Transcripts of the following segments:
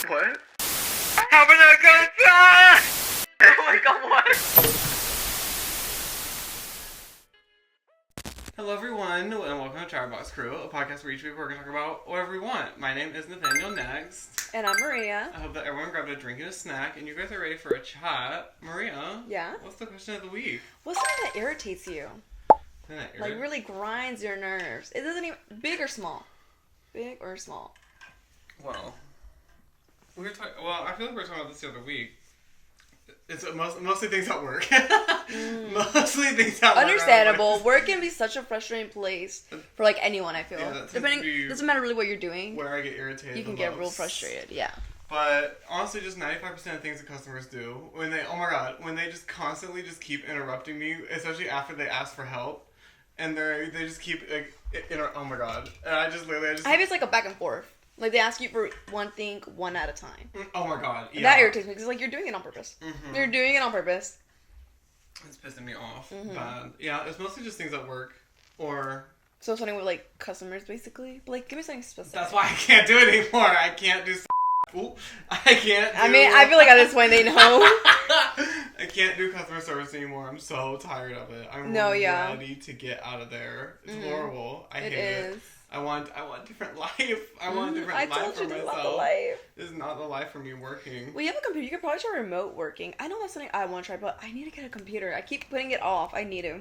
What? Having a good time! Oh my god, what? Hello everyone, and welcome to Chatterbox Crew, a podcast where each week we're going to talk about whatever we want. My name is Nathaniel next. And I'm Maria. I hope that everyone grabbed a drink and a snack, and you guys are ready for a chat. Maria? Yeah? What's the question of the week? What's something that irritates you? Like really grinds your nerves. It doesn't even... Big or small? Big or small? Well, I feel like we were talking about this the other week. It's mostly things at work. Mostly things at work. Understandable. Work can be such a frustrating place for like anyone, I feel. Yeah, doesn't matter really what you're doing. Where I get irritated. You can get real frustrated, yeah. But honestly, just 95% of things that customers do, when they just constantly just keep interrupting me, especially after they ask for help, and they just keep oh my god, and I have it's like a back and forth. Like, they ask you for one thing, one at a time. Oh my god, yeah. That irritates me, because, like, you're doing it on purpose. Mm-hmm. You're doing it on purpose. It's pissing me off. Bad. Yeah, it's mostly just things at work, or... So something with, like, customers, basically? But, like, give me something specific. That's why I can't do it anymore. I can't do... I can't do... I mean, I feel like at this point they know. I can't do customer service anymore. I'm so tired of it. I'm ready to get out of there. It's horrible. I hate it. I want different life. I want a different life for myself. This is not the life. This is not the life for me working. Well, you have a computer. You could probably try remote working. I know that's something I want to try, but I need to get a computer. I keep putting it off. I need to.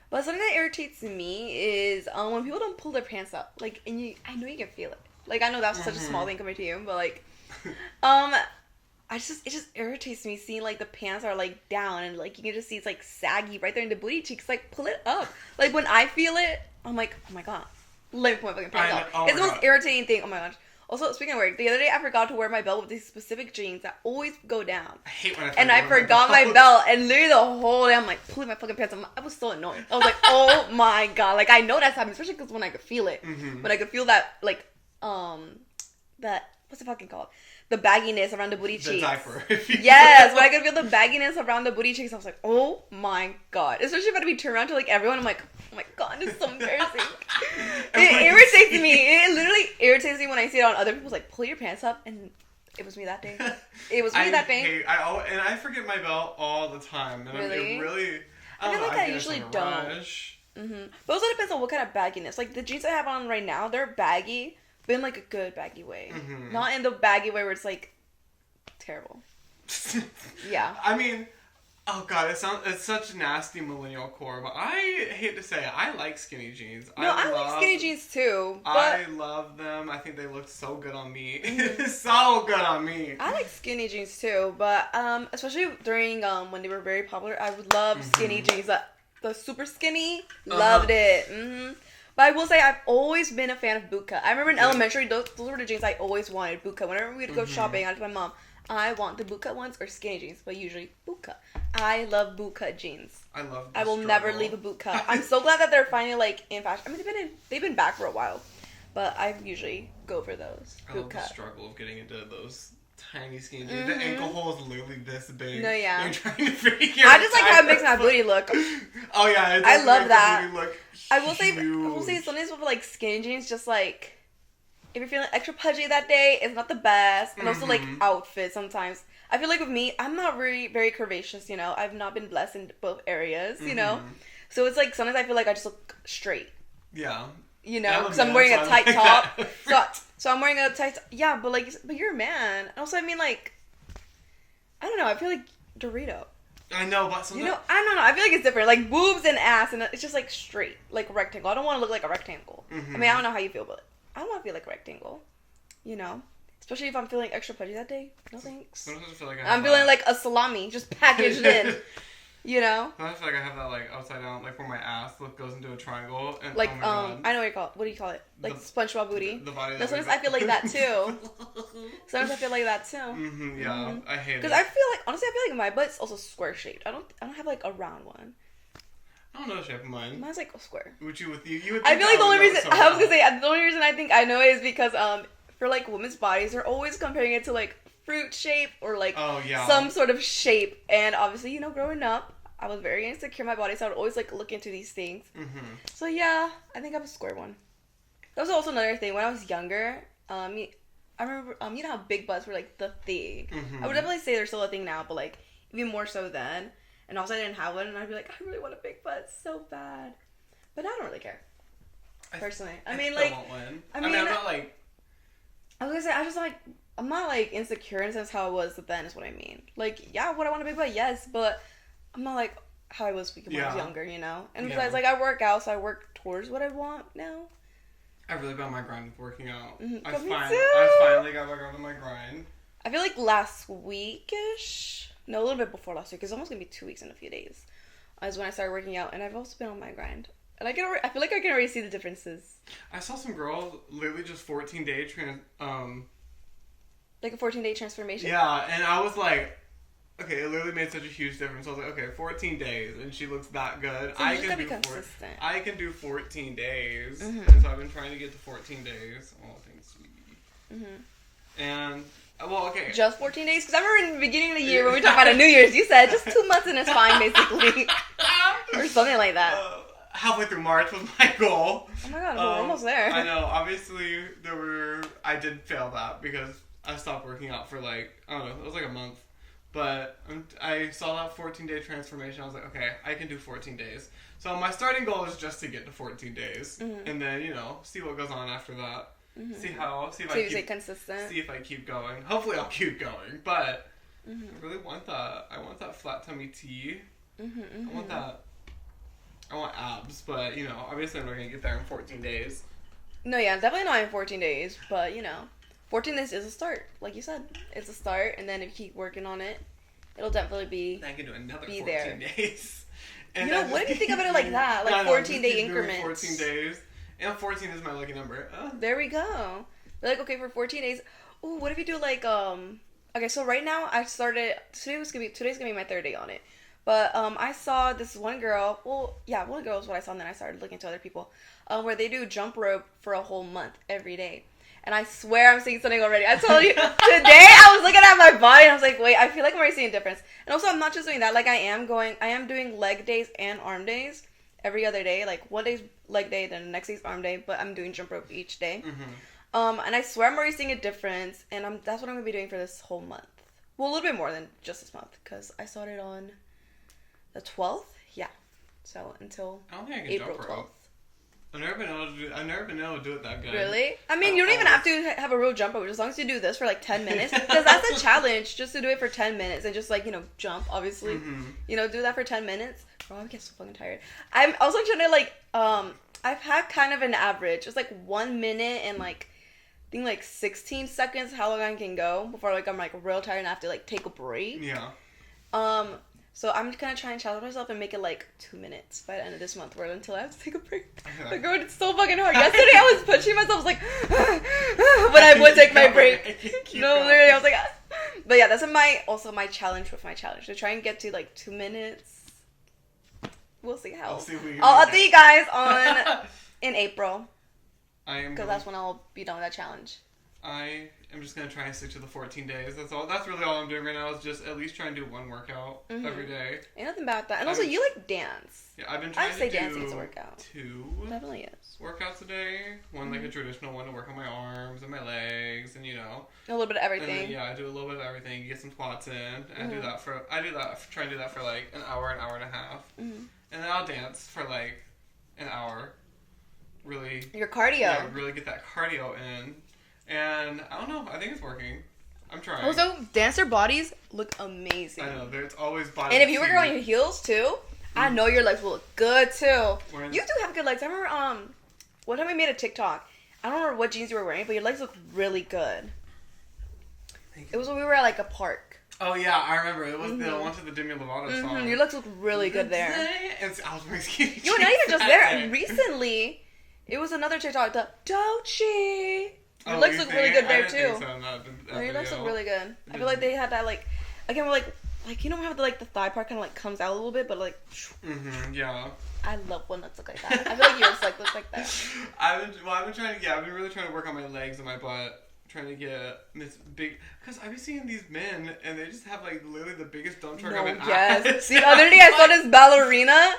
But something that irritates me is when people don't pull their pants up. Like, and I know you can feel it. Like, I know that's such a small thing compared to you, but like, it just irritates me seeing like the pants are like down and like you can just see it's like saggy right there in the booty cheeks. Like, pull it up. Like, when I feel it, I'm like, oh my god. Let me pull my fucking pants up. It's the most irritating thing. Oh my gosh. Also, speaking of work, the other day I forgot to wear my belt with these specific jeans that always go down. I hate when I forgot my belt, and literally the whole day I'm like pulling my fucking pants up. I was so annoyed. I was like, oh my god. Like, I know that's happening, especially because when I could feel it. Mm-hmm. When I could feel that, like, what's it fucking called? The bagginess around the booty cheeks. The diaper. Yes, when I could feel the bagginess around the booty cheeks, I was like, oh my god. Especially if I had to be turned around to like everyone, I'm like, oh my god, this is so embarrassing. It irritates me. It literally irritates me when I see it on other people's like, pull your pants up, and it was me that day. It was me that day. I forget my belt all the time. And really? I feel like I usually don't. Mm-hmm. But also depends on what kind of bagginess. Like, the jeans I have on right now, they're baggy. But in, like, a good baggy way. Mm-hmm. Not in the baggy way where it's, like, terrible. Yeah. I mean, oh, God, it's such nasty millennial core, but I hate to say it, I like skinny jeans. No, I like skinny jeans, too. But I love them. I think they look so good on me. So good on me. I like skinny jeans, too, but, especially during, when they were very popular, I would love skinny jeans. The super skinny, loved it. Mm-hmm. But I will say, I've always been a fan of bootcut. I remember in elementary, those were the jeans I always wanted, bootcut. Whenever we'd go shopping, I'd tell my mom, I want the bootcut ones or skinny jeans, but usually bootcut. I love bootcut jeans. I will never leave a bootcut. I'm so glad that they're finally, like, in fashion. I mean, they've been back for a while, but I usually go for those. I love the struggle of getting into those tiny skinny jeans. The ankle hole is literally this big. No, yeah. You're trying to figure I just like how it makes my booty look. Oh, yeah. I love that. Booty look I will say sometimes with like skinny jeans, just like if you're feeling extra pudgy that day, it's not the best. And also like outfits sometimes. I feel like with me, I'm not really very curvaceous, you know. I've not been blessed in both areas, you know. So it's like sometimes I feel like I just look straight. Yeah. You know, because I'm wearing a tight top. So I'm wearing a tight yeah, but you're a man. And also, I mean, like, I don't know, I feel like Dorito. I know, but sometimes... You know, I don't know. I feel like it's different. Like, boobs and ass, and it's just, like, straight. Like, rectangle. I don't want to look like a rectangle. Mm-hmm. I mean, I don't know how you feel, but I don't want to feel like a rectangle. You know? Especially if I'm feeling extra pudgy that day. No thanks. Sometimes I feel like I'm feeling like a salami, just packaged in. You know? I feel like I have that, like, upside down, like, where my ass goes into a triangle. And, like, oh my God. I know what you call it. What do you call it? Like, SpongeBob booty. The body that sometimes I feel like that, too. Sometimes I feel like that, too. Mm-hmm, yeah, I hate it. Because I feel like, honestly, I feel like my butt's also square-shaped. I don't have, like, a round one. I don't know the shape of mine. Mine's, like, a square. You would think I feel like the only reason, I was going to say, the only reason I think I know it is because, for, like, women's bodies, they're always comparing it to, like, fruit shape or, like, some sort of shape. And obviously, you know, growing up, I was very insecure in my body, so I would always, like, look into these things. Mm-hmm. So, yeah, I think I'm a square one. That was also another thing. When I was younger, I I remember, you know how big butts were like the thing. Mm-hmm. I would definitely say they're still a thing now, but like even more so then. And also I didn't have one, and I'd be like, I really want a big butt so bad, but I don't really care. Personally, I mean, like, want one. I mean, I'm not like. I was gonna say, I just like, I'm not like insecure in the sense how I was then is what I mean. Like, yeah, would I want a big butt? Yes, but I'm not like how I was when I was younger, you know. And besides, like, I work out, so I work towards what I want now. I really got my grind with working out. Mm-hmm. I finally got back on my grind. I feel like last week-ish, no, a little bit before last week, it's almost gonna be 2 weeks in a few days, is when I started working out, and I've also been on my grind. And I feel like I can already see the differences. I saw some girl literally just 14-day like a 14-day transformation? Yeah, and I was like, okay, it literally made such a huge difference. I was like, okay, 14 days, and she looks that good. So I can do 14 days. Mm-hmm. And so I've been trying to get to 14 days. Oh, thanks, sweetie. Mm-hmm. And, well, okay. Just 14 days? Because I remember in the beginning of the year when we talked about a New Year's, you said just 2 months and it's fine, basically. Or something like that. Halfway through March was my goal. Oh my god, we're almost there. I know. Obviously, I did fail that because I stopped working out for like, I don't know, it was like a month. But I saw that 14-day transformation. I was like, okay, I can do 14 days. So my starting goal is just to get to 14 days. Mm-hmm. And then, you know, see what goes on after that. Mm-hmm. See if I keep consistent. See if I keep going. Hopefully I'll keep going. But I really want that. I want that flat tummy tea. I want that. I want abs, but, you know, obviously I'm not going to get there in 14 days. No, yeah, definitely not in 14 days, but, you know, 14 days is a start. Like you said, it's a start, and then if you keep working on it, it'll definitely be I can do another 14 there. Days. And you know, what if you think of it like that? Like 14-day increments. 14 days. And 14 is my lucky number. There we go. We're like, okay, for 14 days, ooh, what if you do like, okay, so right now I started, today's gonna be my 3rd day on it. But I saw this one girl, one girl is what I saw, and then I started looking to other people, where they do jump rope for a whole month every day. And I swear I'm seeing something already. I told you, today I was looking at my body, and I was like, wait, I feel like I'm already seeing a difference. And also, I'm not just doing that, like I am doing leg days and arm days every other day. Like, one day's leg day, then the next day's arm day, but I'm doing jump rope each day. Mm-hmm. And I swear I'm already seeing a difference, and that's what I'm going to be doing for this whole month. Well, a little bit more than just this month, because I started on the 12th? Yeah. So until April 12th. I've never been able to do it that good. Really? I mean, you don't even have to have a real jump rope, as long as you do this for like 10 minutes. Because that's a challenge, just to do it for 10 minutes and just like, you know, jump, obviously. Mm-hmm. You know, do that for 10 minutes. Bro, I get so fucking tired. I'm also trying to like, I've had kind of an average. It's like 1 minute and like, I think like 16 seconds how long I can go before like I'm like real tired and I have to like take a break. Yeah. So I'm gonna try and challenge myself and make it like 2 minutes by the end of this month, until I have to take a break. Like, girl, it's so fucking hard. Yesterday I was pushing myself, I was like, but I would take my break. No, literally, I was like, but yeah, that's my challenge with my challenge, to try and get to like 2 minutes. We'll see how. I'll see you guys in April. Because that's when I'll be done with that challenge. I am just going to try and stick to the 14 days. That's all. That's really all I'm doing right now, is just at least try and do one workout every day. Ain't nothing about that. And also, you like dance. Yeah, I've been trying to do dancing is a workout. 2 definitely is. Workouts a day. One like a traditional one to work on my arms and my legs and, you know. A little bit of everything. Then, I do a little bit of everything. Get some squats in. And try and do that for like an hour and a half. Mm-hmm. And then I'll dance for like an hour. Really. Your cardio. Yeah, really get that cardio in. And I don't know. I think it's working. I'm trying. Also, dancer bodies look amazing. I know. There's always bodies. And if you work on your heels too, I know your legs will look good too. You do have good legs. I remember one time we made a TikTok. I don't remember what jeans you were wearing, but your legs look really good. It was when we were at like a park. Oh yeah, I remember. It was the one to the Demi Lovato song. Your legs look really good there. I was wearing skinny jeans. You were not even just there. Recently, it was another TikTok. The Dochi. Your legs look really good there too. Your legs look really good. I feel like they had that like, again, we're like you know how the thigh part kind of like comes out a little bit, but like. Yeah. I love when that look like that. I feel like yours like looks like that. I've been really trying to work on my legs and my butt, trying to get this big, because I've been seeing these men and they just have like literally the biggest dump truck of an ass. See, the other day I saw this ballerina.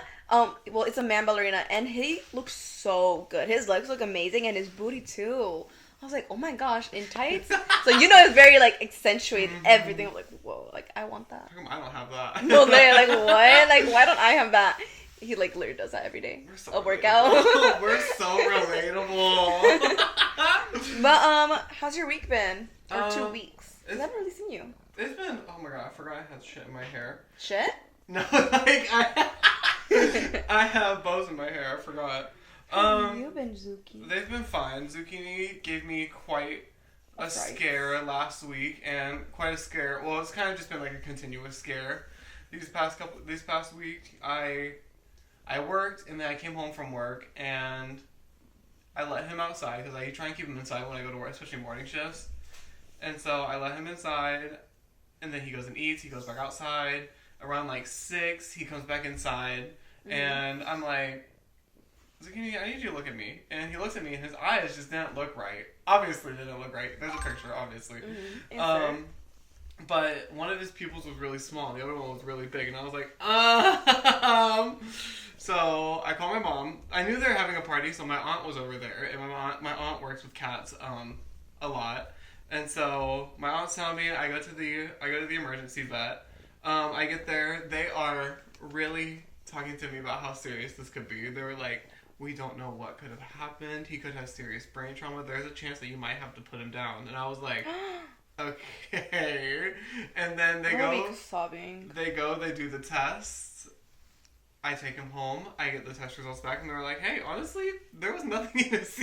It's a man ballerina, and he looks so good. His legs look amazing, and his booty too. I was like, oh my gosh, in tights? So you know it's very like accentuated everything. I'm like, whoa, like I want that. I don't have that. Well, they're like, what? Like, why don't I have that? He like literally does that every day. We're so a workout. We're so relatable. But how's your week been? Or 2 weeks? I haven't really seen you. It's been. Oh my god, I forgot I had shit in my hair. Shit? No, like I have bows in my hair. I forgot. How have you been, Zuki? They've been fine. Zucchini gave me quite a scare last week, and quite a scare. Well, it's kind of just been like a continuous scare. This past week, I worked, and then I came home from work, and I let him outside because I try and keep him inside when I go to work, especially morning shifts. And so I let him inside, and then he goes and eats. He goes back outside. Around like 6, he comes back inside, and I'm like, Zucchini, I need you to look at me. And he looks at me, and his eyes just didn't look right. Obviously, they didn't look right. There's a picture, obviously. But one of his pupils was really small, and the other one was really big, and I was like, So I called my mom. I knew they were having a party, so my aunt was over there, and my aunt works with cats a lot. And so my aunt's telling me I go to the emergency vet. I get there. They are really talking to me about how serious this could be. They were like, we don't know what could have happened. He could have serious brain trauma. There's a chance that you might have to put him down. And I was like, okay. And then they go. Sobbing. They do the tests. I take him home. I get the test results back, and they were like, hey, honestly, there was nothing in his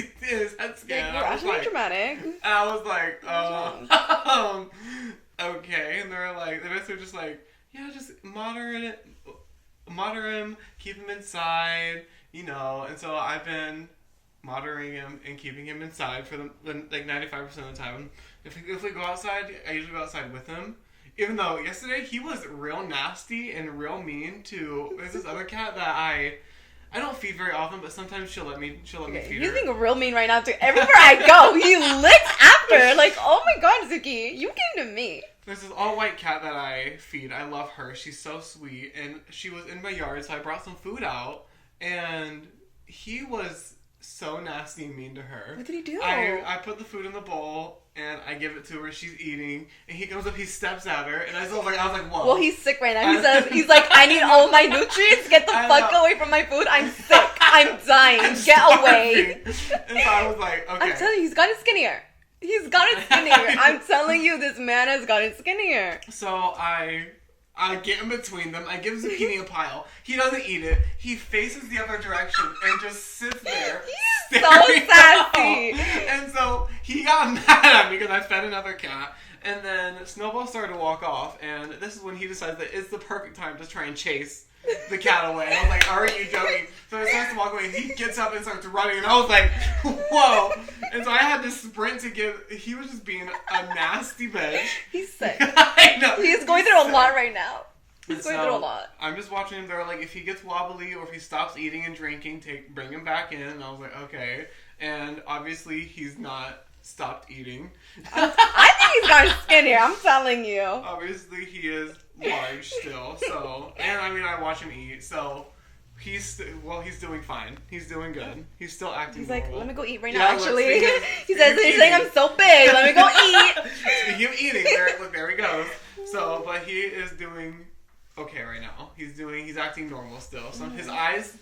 head scan. You're actually dramatic. And I was like, okay. And they basically just like, yeah, just monitor him, keep him inside, you know. And so I've been monitoring him and keeping him inside for the like 95% of the time. If we go outside, I usually go outside with him. Even though yesterday he was real nasty and real mean to there's this other cat that I don't feed very often, but sometimes she'll let me feed her. He's being real mean right now too. Everywhere I go, he licks after. Like, oh my god, Zuki, you came to me. There's this all-white cat that I feed. I love her. She's so sweet. And she was in my yard, so I brought some food out. And he was so nasty and mean to her. What did he do? I put the food in the bowl, and I give it to her. She's eating. And he comes up, he steps at her. And I was like, whoa. Well, he's sick right now. He's like, I need all my nutrients. Get the fuck away from my food. I'm sick. I'm dying. Get away. And so I was like, okay. I'm telling you, he's gotten skinnier. He's gotten skinnier. I'm telling you, this man has gotten skinnier. So I get in between them. I give Zucchini a pile. He doesn't eat it. He faces the other direction and just sits there. He's so sassy. And so he got mad at me because I fed another cat. And then Snowball started to walk off. And this is when he decides that it's the perfect time to try and chase the cat away. And I was like, are you joking? So he starts to walk away. He gets up and starts running. And I was like, whoa. And so I had to sprint to he was just being a nasty bitch. He's sick. I know. He's going through a lot right now. He's going through a lot. I'm just watching him. They're like, if he gets wobbly or if he stops eating and drinking, bring him back in. And I was like, okay. And obviously, he's not stopped eating. I think he's gotten skinnier. I'm telling you. Obviously, he is large still. So, and I mean, I watch him eat. So, he's doing fine. He's doing good. He's still acting. He's normal. Like, let me go eat right now. Actually, he's saying I'm so big. Let me go eat. Speaking of eating, there he goes. So, but he is doing okay right now. He's acting normal still. So his eyes.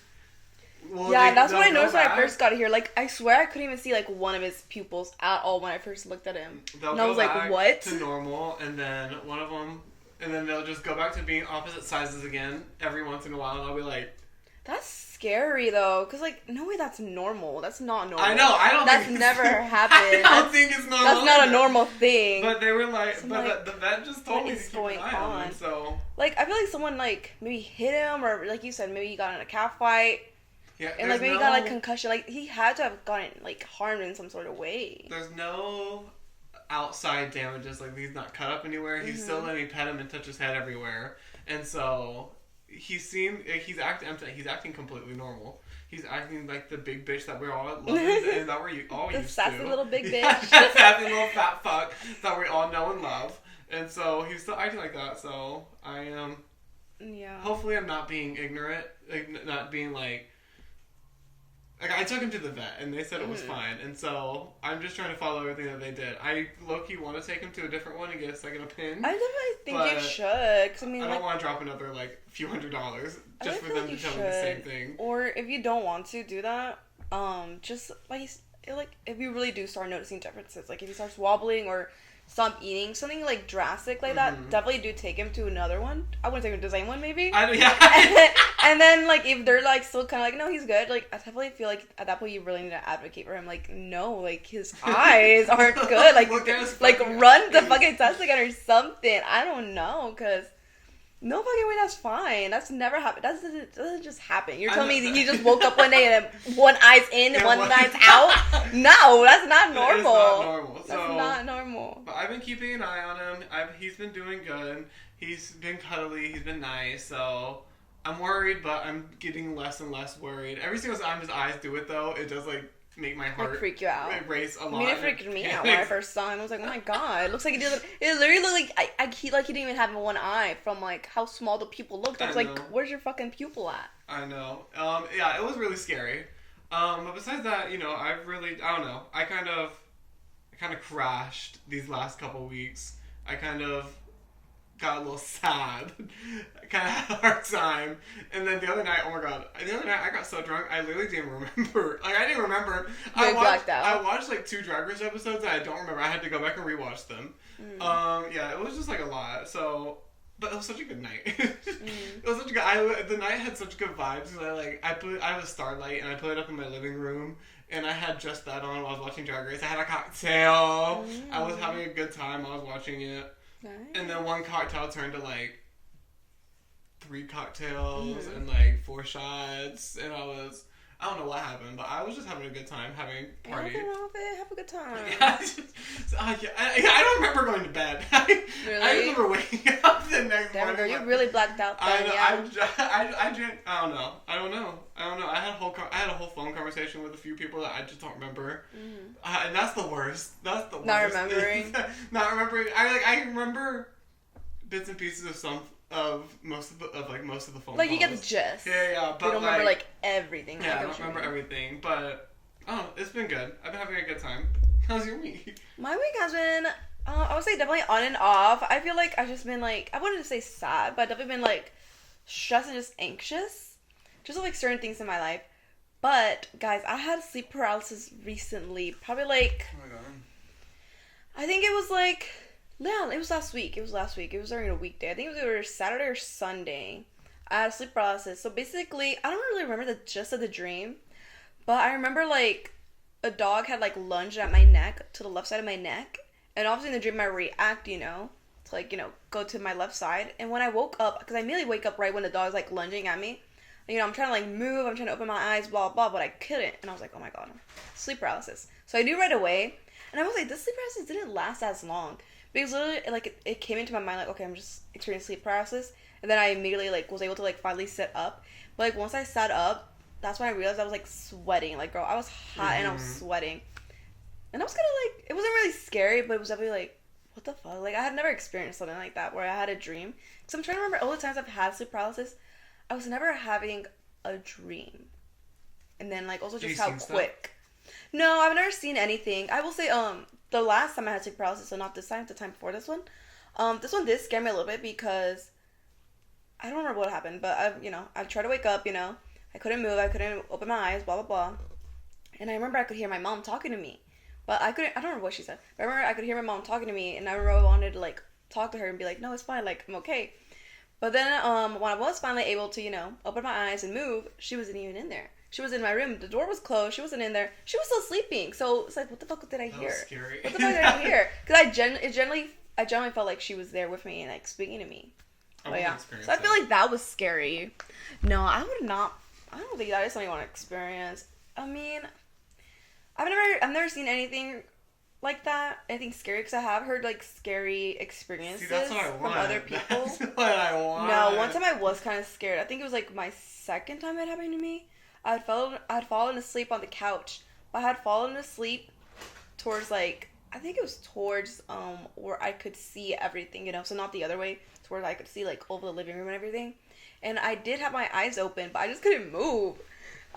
Well, that's what I noticed when I first got here. Like, I swear I couldn't even see like one of his pupils at all when I first looked at him. And I was like, what? To normal, and then one of them, and then they'll just go back to being opposite sizes again every once in a while, and I'll be like. That's scary though, because like, no way that's normal. That's not normal. I know, I don't that's think never happened. I don't think it's normal. That's not a normal thing. But they were like, the vet just told me to keep an eye on him, so. Like, I feel like someone like maybe hit him, or like you said, maybe he got in a cat fight. Yeah, and like maybe he got like concussion. Like, he had to have gotten like harmed in some sort of way. There's no outside damages, like he's not cut up anywhere. He's still letting me pet him and touch his head everywhere. And so he's acting completely normal. He's acting like the big bitch that we're all loving and that we're all used to. The sassy little big bitch. Yeah, sassy little fat fuck that we all know and love. And so he's still acting like that. So I am. Hopefully, I'm not being ignorant, not being like Like, I took him to the vet, and they said it was fine. And so, I'm just trying to follow everything that they did. I low-key want to take him to a different one and get a second opinion. I definitely think you should. Cause, I don't want to drop another, like, few $100s just for them to tell me the same thing. Or if you don't want to do that, just, like, if you really do start noticing differences, like, if he starts wobbling or stop eating, something, like, drastic like that, definitely do take him to another one. I wouldn't take him to the same one, maybe. And then, like, if they're, like, still kind of like, no, he's good, like, I definitely feel like at that point you really need to advocate for him. Like, no, like, his eyes aren't good. Like, run the fucking test again or something. I don't know, because no fucking way, that's fine. That's never happened. That doesn't just happen. You're telling me that he just woke up one day and one eye's in and one eye's out? No, that's not normal. It's not normal. That's not normal. But I've been keeping an eye on him. He's been doing good. He's been cuddly. He's been nice. So I'm worried, but I'm getting less and less worried. Every single time his eyes do it, though, it does, like, make my heart freak you out. Race a lot. I mean, it freaked me out when I first saw him. I was like, oh my god, it looks like he did. It literally looked like he didn't even have one eye from like how small the pupil looked. I was like, where's your fucking pupil at? I know. Yeah, it was really scary. But besides that, you know, I don't know. I kind of crashed these last couple weeks. I kind of got a little sad. I kind of had a hard time. And then the other night, oh my god. The other night I got so drunk, I literally didn't remember. Like, I didn't remember. I watched like 2 Drag Race episodes that I don't remember. I had to go back and rewatch them. Yeah, it was just like a lot. So, but it was such a good night. It was such a good, the night had such good vibes. I have a Starlight and I put it up in my living room. And I had just that on while I was watching Drag Race. I had a cocktail. I was having a good time. I was watching it. Nice. And then one cocktail turned to like 3 cocktails and like 4 shots, and I don't know what happened, but I was just having a good time, having a party. Nothing wrong with it. Have a good time. I don't remember going to bed. Really? I remember waking up the next morning. Girl, you really blacked out then. I don't know. I had a whole phone conversation with a few people that I just don't remember. And that's the worst. That's the worst. Not remembering. Not remembering. I remember bits and pieces of most of the phone calls. Like, you get the gist. Yeah. But you don't remember like everything. Yeah, I don't remember everything, but it's been good. I've been having a good time. How's your week? My week has been, I would say definitely on and off. I feel like I've just been like, I wouldn't say sad, but I've definitely been like stressed and just anxious. Just like certain things in my life. But guys, I had sleep paralysis recently. Probably like, oh my god. I think it was like, yeah, it was last week. It was during a weekday. I think it was either Saturday or Sunday. I had sleep paralysis. So basically, I don't really remember the gist of the dream, but I remember like a dog had like lunged at my neck, to the left side of my neck, and obviously in the dream I react, to like, go to my left side. And when I woke up, because I immediately wake up right when the dog's like lunging at me, I'm trying to like move, I'm trying to open my eyes, blah blah, but I couldn't, and I was like, oh my god, sleep paralysis. So I knew right away, and I was like, this sleep paralysis didn't last as long. Because literally, like, it came into my mind, like, okay, I'm just experiencing sleep paralysis. And then I immediately, like, was able to, like, finally sit up. But, like, once I sat up, that's when I realized I was, like, sweating. Like, girl, I was hot and I was sweating. And I was kind of, like, it wasn't really scary, but it was definitely, like, what the fuck? Like, I had never experienced something like that, where I had a dream. Because I'm trying to remember all the times I've had sleep paralysis, I was never having a dream. And then, like, also just how quick. No, I've never seen anything. I will say, the last time I had sleep paralysis, so not this time, the time before this one did scare me a little bit because I don't remember what happened, but I tried to wake up, I couldn't move, I couldn't open my eyes, blah, blah, blah. And I remember I could hear my mom talking to me, but I don't remember what she said, but I remember I could hear my mom talking to me, and I remember I wanted to, like, talk to her and be like, no, it's fine, like, I'm okay. But then, when I was finally able to, open my eyes and move, she wasn't even in there. She was in my room. The door was closed. She wasn't in there. She was still sleeping. So it's like, what the fuck did I hear? That was scary. What the fuck did I hear? Because I generally felt like she was there with me and like speaking to me. But yeah. So I feel like that was scary. No, I would not. I don't think that is something I want to experience. I mean, I've never seen anything like that. Anything scary, because I have heard like scary experiences from other people. That's what I want. No, one time I was kind of scared. I think it was like my second time it happened to me. I'd fallen asleep on the couch, but I had fallen asleep towards like, I think it was towards where I could see everything, so not the other way, towards I could see like over the living room and everything. And I did have my eyes open, but I just couldn't move.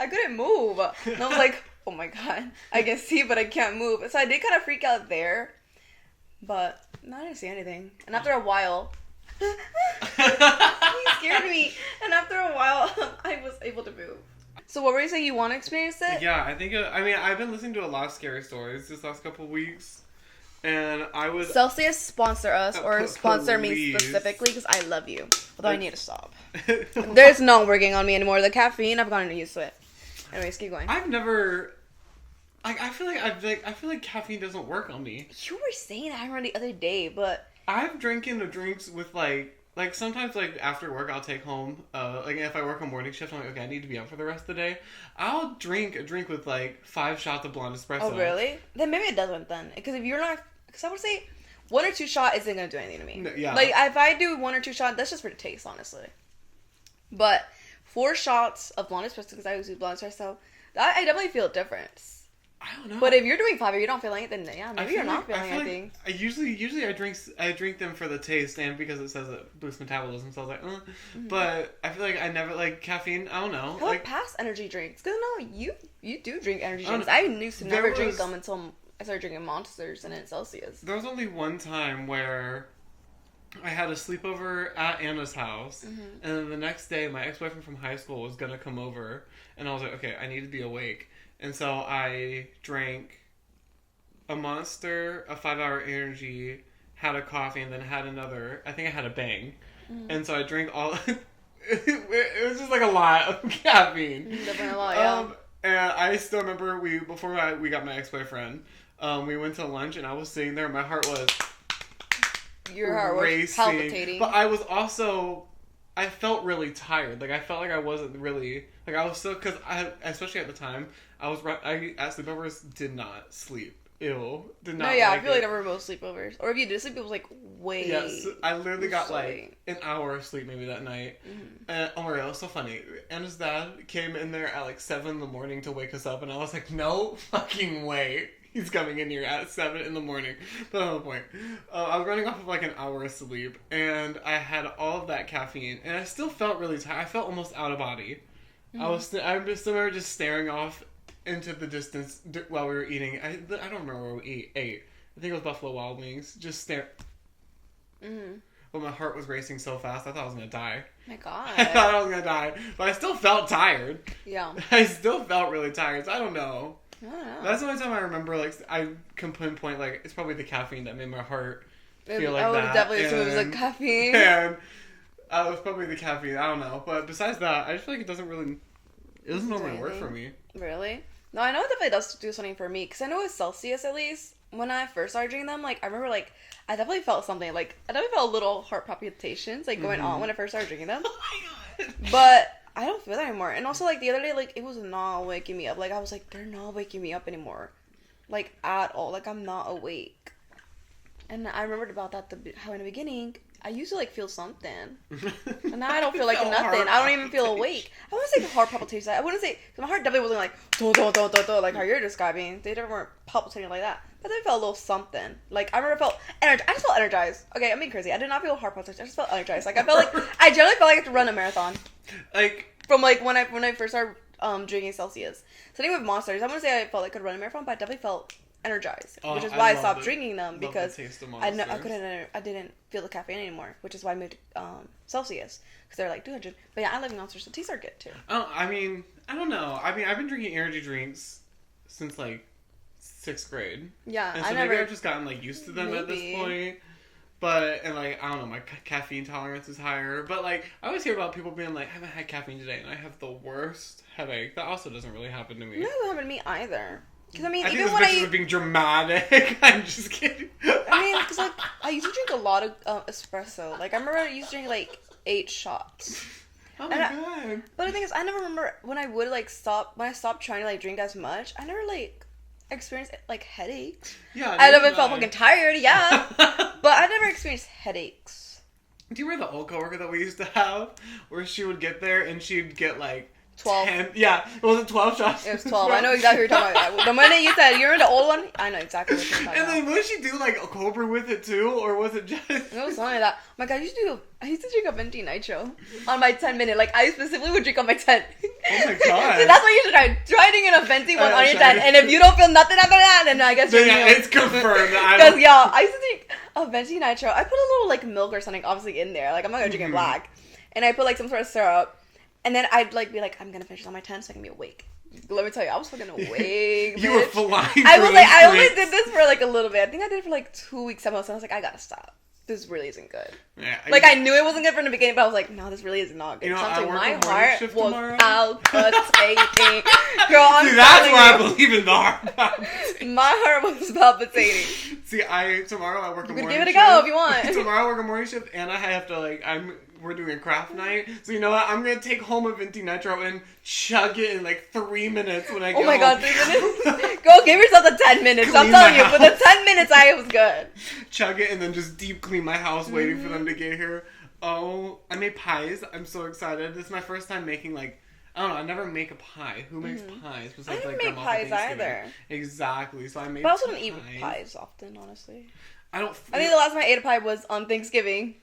I couldn't move. And I was like, oh my god, I can see, but I can't move. So I did kind of freak out there, but no, I didn't see anything. And after a while, he scared me. And after a while, I was able to move. So what were you saying? You want to experience it? Yeah, I think. I've been listening to a lot of scary stories this last couple of weeks, and I was Celsius sponsor us or sponsor me specifically because I love you. Although I need to stop. There's not working on me anymore. The caffeine, I've gotten used to it. Anyways, keep going. I've never. I feel like caffeine doesn't work on me. You were saying that the other day, but I've drinking the drinks with like sometimes like after work I'll take home like if I work a morning shift I'm like okay I need to be up for the rest of the day. I'll drink a drink with like 5 shots of blonde espresso. Oh really? Then maybe it doesn't then because if you're not because I would say 1 or 2 shot isn't gonna do anything to me. No, yeah. Like if I do 1 or 2 shots, that's just for the taste, honestly. But 4 shots of blonde espresso because I always do blonde espresso, I definitely feel a difference. I don't know. But if you're doing 5 or you don't feel anything, then yeah, maybe you're not feeling anything. I usually I drink them for the taste and because it says it boosts metabolism, so I was like, Mm-hmm. But I feel like I never like caffeine. I don't know. How about past energy drinks? Because no, you do drink energy drinks. I used to never drink them until I started drinking Monsters and then Celsius. There was only one time where I had a sleepover at Anna's house, and then the next day my ex-boyfriend from high school was gonna come over, and I was like, okay, I need to be awake. And so I drank a Monster, a 5-hour energy, had a coffee, and then had another. I think I had a Bang. And so I drank all... it was just like a lot of caffeine. Definitely a lot, yeah. And I still remember before we got my ex-boyfriend, we went to lunch, and I was sitting there, and my heart was... Your heart was palpitating. But I was also... I felt really tired. Like, I felt like I wasn't really... Like, I was still... Because especially at the time... I at sleepovers did not sleep. Did not. No, yeah, I feel like never most sleepovers. Or if you did sleep, it was like way. Yes, I literally got like an hour of sleep maybe that night. Oh my god, it was so funny. Anna's dad came in there at like 7 a.m. to wake us up, and I was like, no fucking way. He's coming in here at 7 a.m. But that's the point. I was running off of like an hour of sleep, and I had all of that caffeine, and I still felt really tired. I felt almost out of body. I remember just staring off into the distance while we were eating. I don't remember where we ate. I think it was Buffalo Wild Wings. Just stare. But my heart was racing so fast, I thought I was gonna die. My God. I thought I was gonna die, but I still felt tired. Yeah. I still felt really tired. So I don't know. I don't know. That's the only time I remember. Like I can pinpoint. Like it's probably the caffeine that made my heart feel like that. I would definitely assume it was like caffeine. And it was probably the caffeine. I don't know. But besides that, I just feel like it doesn't normally work for me. Really? No, I know it definitely does do something for me. Because I know with Celsius, at least, when I first started drinking them, like, I remember, like, I definitely felt something. Like, I definitely felt a little heart palpitations, like, going on when I first started drinking them. Oh my God. But I don't feel that anymore. And also, like, the other day, like, it was not waking me up. Like, I was like, they're not waking me up anymore. Like, at all. Like, I'm not awake. And I remembered about that, how in the beginning... I used to, like, feel something. And now I don't feel like nothing. I don't even feel awake. I wouldn't say heart palpitations. I wouldn't say... Because my heart definitely wasn't like... like how you're describing. They never weren't palpitating like that. But they felt a little something. Like, I remember I felt energized. I just felt energized. Okay, I'm being crazy. I did not feel heart palpitations. I just felt energized. Like, I felt like... I generally felt like I had to run a marathon. Like... From, like, when I first started drinking Celsius. Sitting with Monsters, I wouldn't say I felt like I could run a marathon, but I definitely felt... energized, which is why I stopped drinking them because I didn't feel the caffeine anymore, which is why I moved to Celsius because they're like 200. But yeah, I love Monsters. The teas are good too. Oh, I mean, I don't know. I mean, I've been drinking energy drinks since like 6th grade. Yeah, and so maybe I've just gotten like used to them at this point. But and like I don't know, my caffeine tolerance is higher. But like I always hear about people being like, I haven't had caffeine today, and I have the worst headache. That also doesn't really happen to me. No, it doesn't happen to me either. Because, I mean, I even think when I... being dramatic. I'm just kidding. I mean, because, like, I used to drink a lot of espresso. Like, I remember I used to drink, like, 8 shots. Oh, my God. But the thing is, I never remember when I would, like, when I stopped trying to, like, drink as much, I never, like, experienced, like, headaches. Yeah. I never felt fucking tired, yeah. But I never experienced headaches. Do you remember the old coworker that we used to have? Where she would get there and she'd get, like, 12. 10. Yeah, was it 12 shots? It was 12. I know exactly what you're talking about. The minute you said, you're in the old one, I know exactly what you're talking about. And then would she do like a cold brew with it too? Or was it just... It was something like that. Oh my god, I used to drink a venti nitro on my 10-minute. Like, I specifically would drink on my 10. Oh my god. So that's what you should try. Try drinking a venti one on your 10. And if you don't feel nothing after that, then I guess you're it's confirmed. Because, y'all, I used to drink a venti nitro. I put a little, like, milk or something, obviously, in there. Like, I'm not gonna drink it black. And I put, like, some sort of syrup. And then I'd, like, be like, I'm gonna finish this on my 10 so I can be awake. Let me tell you, I was fucking awake. You were flying. I only did this for, like, a little bit. I think I did it for, like, 2 weeks at most. And I was like, I gotta stop. This really isn't good. Yeah, I knew it wasn't good from the beginning, but I was like, no, this really is not good. You know, my heart was tomorrow. palpitating. Girl, See, that's why I believe in the heart. My heart was palpitating. See, tomorrow I work a morning shift. Give it a go if you want. Tomorrow I work a morning shift, and I have to, we're doing craft night. So you know what? I'm going to take home a venti nitro and chug it in, 3 minutes when I get home. Oh my god, 3 minutes? Go give yourself the 10 minutes. I'm telling you, for the 10 minutes, I was good. Chug it and then just deep clean my house waiting for them to get here. Oh, I made pies. I'm so excited. This is my first time making, I don't know, I never make a pie. Who makes pies? Besides, I didn't make pies either. Exactly. So I made But I also don't eat pies often, honestly. I think the last time I ate a pie was on Thanksgiving.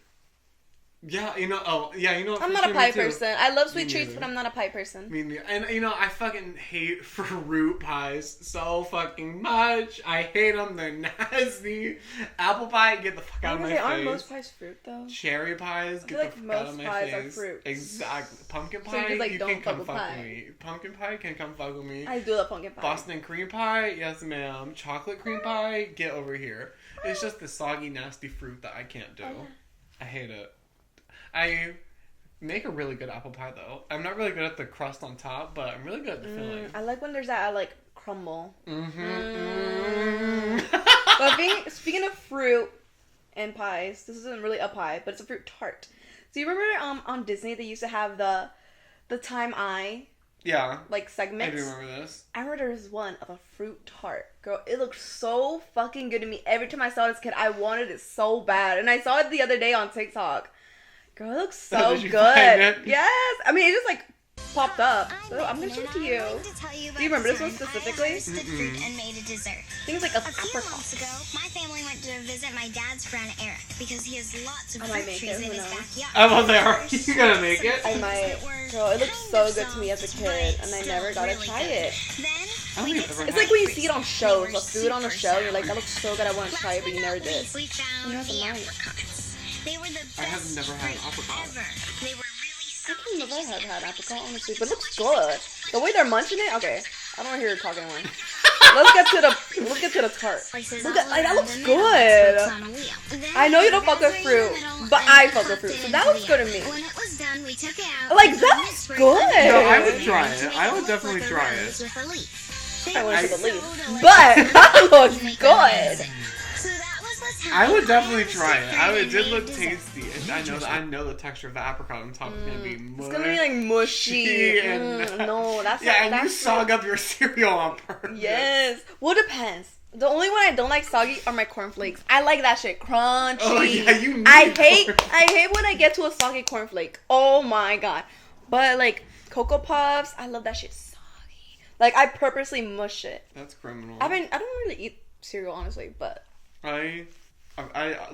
Yeah, I'm not a pie person. I love sweet treats, but I'm not a pie person. Me neither. And, I fucking hate fruit pies so fucking much. I hate them. They're nasty. Apple pie, get the fuck out of my face. Aren't most pies fruit, though? Cherry pies, get the fuck out of my face. Most pies are fruit. Exactly. Pumpkin pie, so you can come fuck with me. Pumpkin pie can come fuck with me. I do love pumpkin pie. Boston cream pie, yes ma'am. Chocolate cream pie, get over here. It's just the soggy, nasty fruit that I can't do. I hate it. I make a really good apple pie, though. I'm not really good at the crust on top, but I'm really good at the filling. I like when there's that, crumble. But speaking of fruit and pies, this isn't really a pie, but it's a fruit tart. So you remember on Disney they used to have the Time Eye? Yeah. Segments? I do remember this. I remember there was one of a fruit tart. Girl, it looked so fucking good to me. Every time I saw it as a kid, I wanted it so bad. And I saw it the other day on TikTok. Girl, it looks so Did you good. find it? Yes. I mean, it just popped up. So I'm gonna show it to you. Do you remember this one specifically? Fruit and made a dessert. Things like a few months ago, my family went to visit my dad's friend Eric because he has lots of fruit trees in his backyard. I was like, are you gonna make it? I might. Girl, it looked so good to me as a kid, and I never got to try it. It's like when you see it on shows, a food on a show, you're like, that looks so good, I want to try it, but you never did. You know, they were the best I have never had apricot. ever. They were really I can never have had apricot, honestly, but it looks good. The way they're munching it, okay. I don't want to hear you talking anymore. Let's get to the tart. That looks good. I know you don't fuck with fruit, but I fuck with fruit, so that looks good to me. When it was done, we took it out. That looks good. No, I would try it. I would definitely try it. I want to believe, but that looks good. I would definitely try it. It did look tasty. And I know the texture of the apricot on top is gonna be mushy. It's gonna be mushy. No, that's and you sog up your cereal on purpose. Yes. Well, it depends. The only one I don't like soggy are my cornflakes. I like that shit crunchy. Oh yeah, you need I hate when I get to a soggy cornflake. Oh my god. But Cocoa Puffs, I love that shit soggy. I purposely mush it. That's criminal. I don't really eat cereal honestly, but I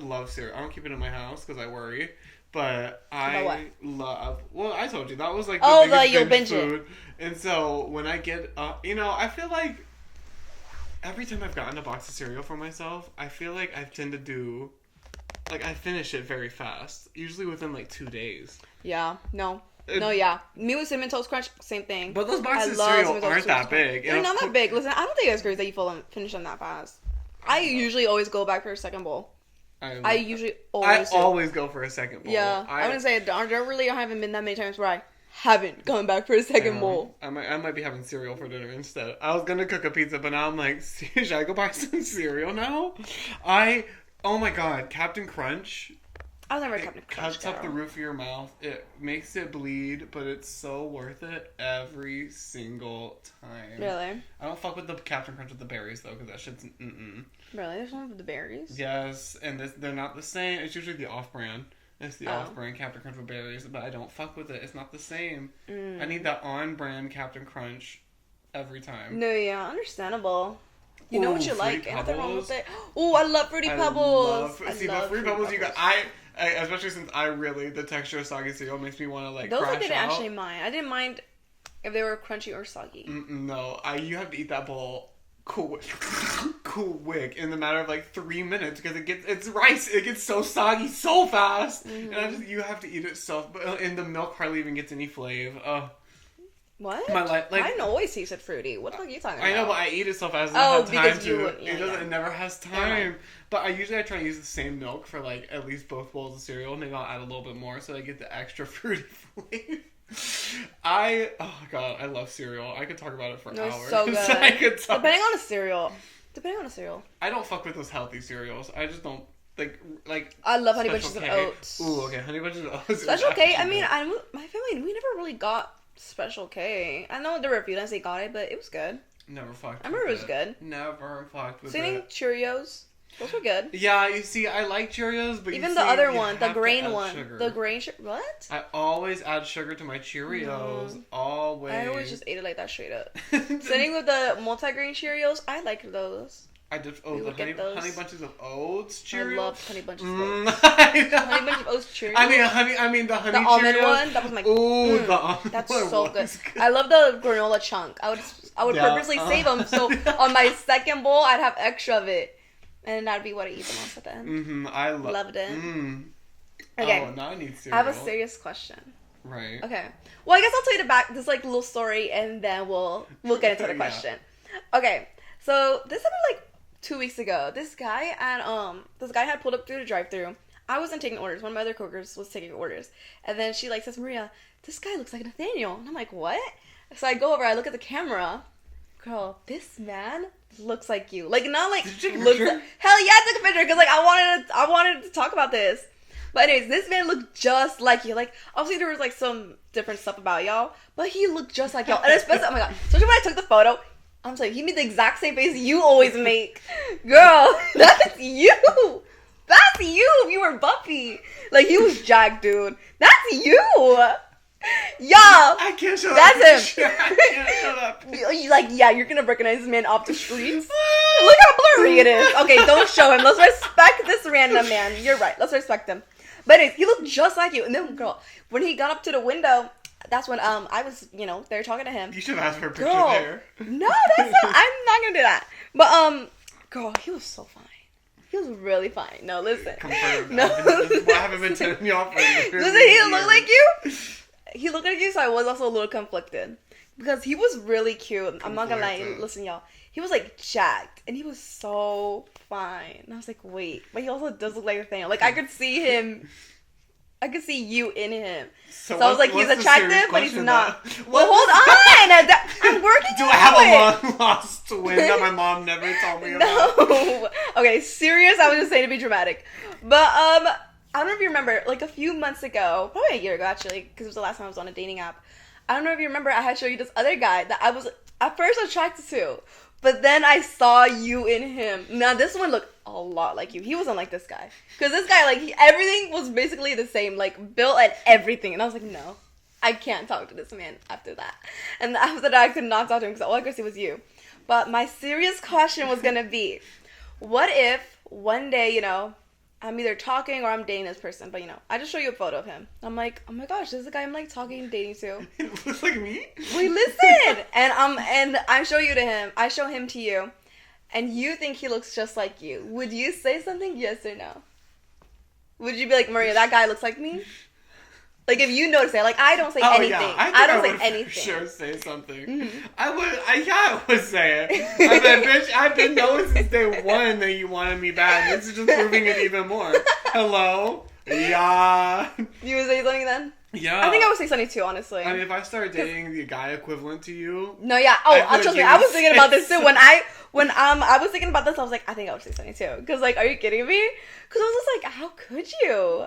love cereal. I don't keep it in my house because I worry. But I love. Well, I told you that was the biggest binge food. And so when I get, I feel like every time I've gotten a box of cereal for myself, I feel like I tend to do, I finish it very fast. Usually within 2 days. Yeah. No. Yeah. Me with Cinnamon Toast Crunch, same thing. But those boxes of cereal aren't that big. They're not that big. Listen, I don't think it's great that you finish them that fast. I usually always go back for a second bowl. I always go for a second bowl. Yeah, I wouldn't say there haven't been that many times where I haven't gone back for a second bowl. I might be having cereal for dinner instead. I was gonna cook a pizza, but now I'm like, should I go buy some cereal now? Oh my god, Captain Crunch. I was never a Captain Crunch. Cuts up the roof of your mouth. It makes it bleed, but it's so worth it every single time. Really? I don't fuck with the Captain Crunch with the berries though, because that shit's Really? There's one with the berries? Yes, and they're not the same. It's usually the off-brand. It's the off-brand Captain Crunch with berries, but I don't fuck with it. It's not the same. I need that on-brand Captain Crunch every time. No, yeah, understandable. You know what you like. Ain't nothing wrong with it. Oh, I love Fruity Pebbles. But Fruity Pebbles, you got especially since the texture of soggy cereal makes me want to like. Those crash I didn't out. actually mind. I didn't mind if they were crunchy or soggy. No, you have to eat that bowl quick in the matter of like 3 minutes because it's rice. It gets so soggy so fast, and you have to eat it and the milk hardly even gets any flavor. What? I didn't always taste it fruity. What the fuck are you talking about? I know, but I eat it so fast. It never has time. Yeah. But I usually try to use the same milk for like at least both bowls of cereal. Maybe I'll add a little bit more so I get the extra fruity flavor. Oh god, I love cereal. I could talk about it for hours. It's so good. Depending on a cereal. I don't fuck with those healthy cereals. I just don't like. I love Honey Bunches of Oats. Ooh, okay, Honey Bunches of Oats. Special K. I mean, my family, we never really got Special K. I know there were a few times they got it, but it was good. Never fucked. I remember it was good. Never fucked with Same Cheerios. Those were good. Yeah, you see, I like Cheerios, but even the other one, the grain one, the grain what? I always add sugar to my Cheerios. No. Always. I always just ate it like that straight up. Sitting with the multi-grain Cheerios, I like those. I did. Oh, the honey bunches of oats Cheerios. I love Honey Bunches of Oats. Honey Bunches of Oats Cheerios. I mean the honey. The almond Cheerios. one. That was my. Ooh, the almond. That's so good. I love the granola chunk. I would purposely save them so on my second bowl I'd have extra of it, and that'd be what I eat the most at the end. I loved it. Okay. Oh, now I need cereal. I have a serious question. Right. Okay. Well, I guess I'll tell you this like little story, and then we'll get into the question. Okay. So this happened like 2 weeks ago. This guy had pulled up through the drive-thru. I wasn't taking orders. One of my other coworkers was taking orders, and then she says, "Maria, this guy looks like Nathaniel," and I'm like, "What?" So I go over. I look at the camera. Girl, this man looks like you. Like not like Did you take a looks. picture? Hell yeah, I took a picture because like I wanted to talk about this. But anyways, this man looked just like you. Like obviously there was like some different stuff about y'all, but he looked just like y'all. And especially, oh my god, especially when I took the photo. I'm sorry, he made the exact same face you always make. Girl, that's you. That's you if you were Buffy. Like, he was jacked, dude. That's you. Y'all. I can't show that picture. I can't show that picture. Like, yeah, you're going to recognize this man off the streets. Look how blurry it is. Okay, don't show him. Let's respect this random man. You're right. Let's respect him. But anyways, he looked just like you. And then, girl, when he got up to the window... That's when I was, they were talking to him. You should have asked for a picture there. No, I'm not gonna do that. But girl, he was so fine. He was really fine. No, listen. Confirmed. No, I haven't been telling you off for listen, he looked like you. He looked like you, so I was also a little conflicted because he was really cute. I'm not gonna lie. Listen, y'all. He was like jacked, and he was so fine. And I was like, wait, but he also does look like Nathaniel. Like I could see him. I could see you in him. So I was like, he's attractive, but he's not. Well, hold on. I'm working Do I have a long lost twin that my mom never told me about? No. Okay, serious. I was just saying to be dramatic. But, I don't know if you remember, like a few months ago, probably a year ago actually, because it was the last time I was on a dating app. I don't know if you remember, I had showed you this other guy that I was at first attracted to. But then I saw you in him. Now, this one looked a lot like you. He wasn't like this guy. Because this guy, like, everything was basically the same. Like, built and everything. And I was like, no. I can't talk to this man after that. And after that, I could not talk to him because all I could see was you. But my serious question was going to be, what if one day, I'm either talking or I'm dating this person, but I just show you a photo of him. I'm like, oh my gosh, this is the guy I'm like talking and dating to. It looks like me? Wait, listen! and I show you to him. I show him to you. And you think he looks just like you. Would you say something? Yes or no? Would you be like, Maria, that guy looks like me? Like, if you notice it, like, I don't say anything. Yeah. I don't say anything. For sure say something. Mm-hmm. I would say it. I said, bitch, I've been knowing since day one that you wanted me back. This is just proving it even more. Hello? Yeah. You would say something then? Yeah. I think I would say something too, honestly. I mean, if I start dating the guy equivalent to you. No, yeah. Oh, trust me. I was thinking about this too. When I was thinking about this, I was like, I think I would say something too. Because, like, are you kidding me? Because I was just like, how could you?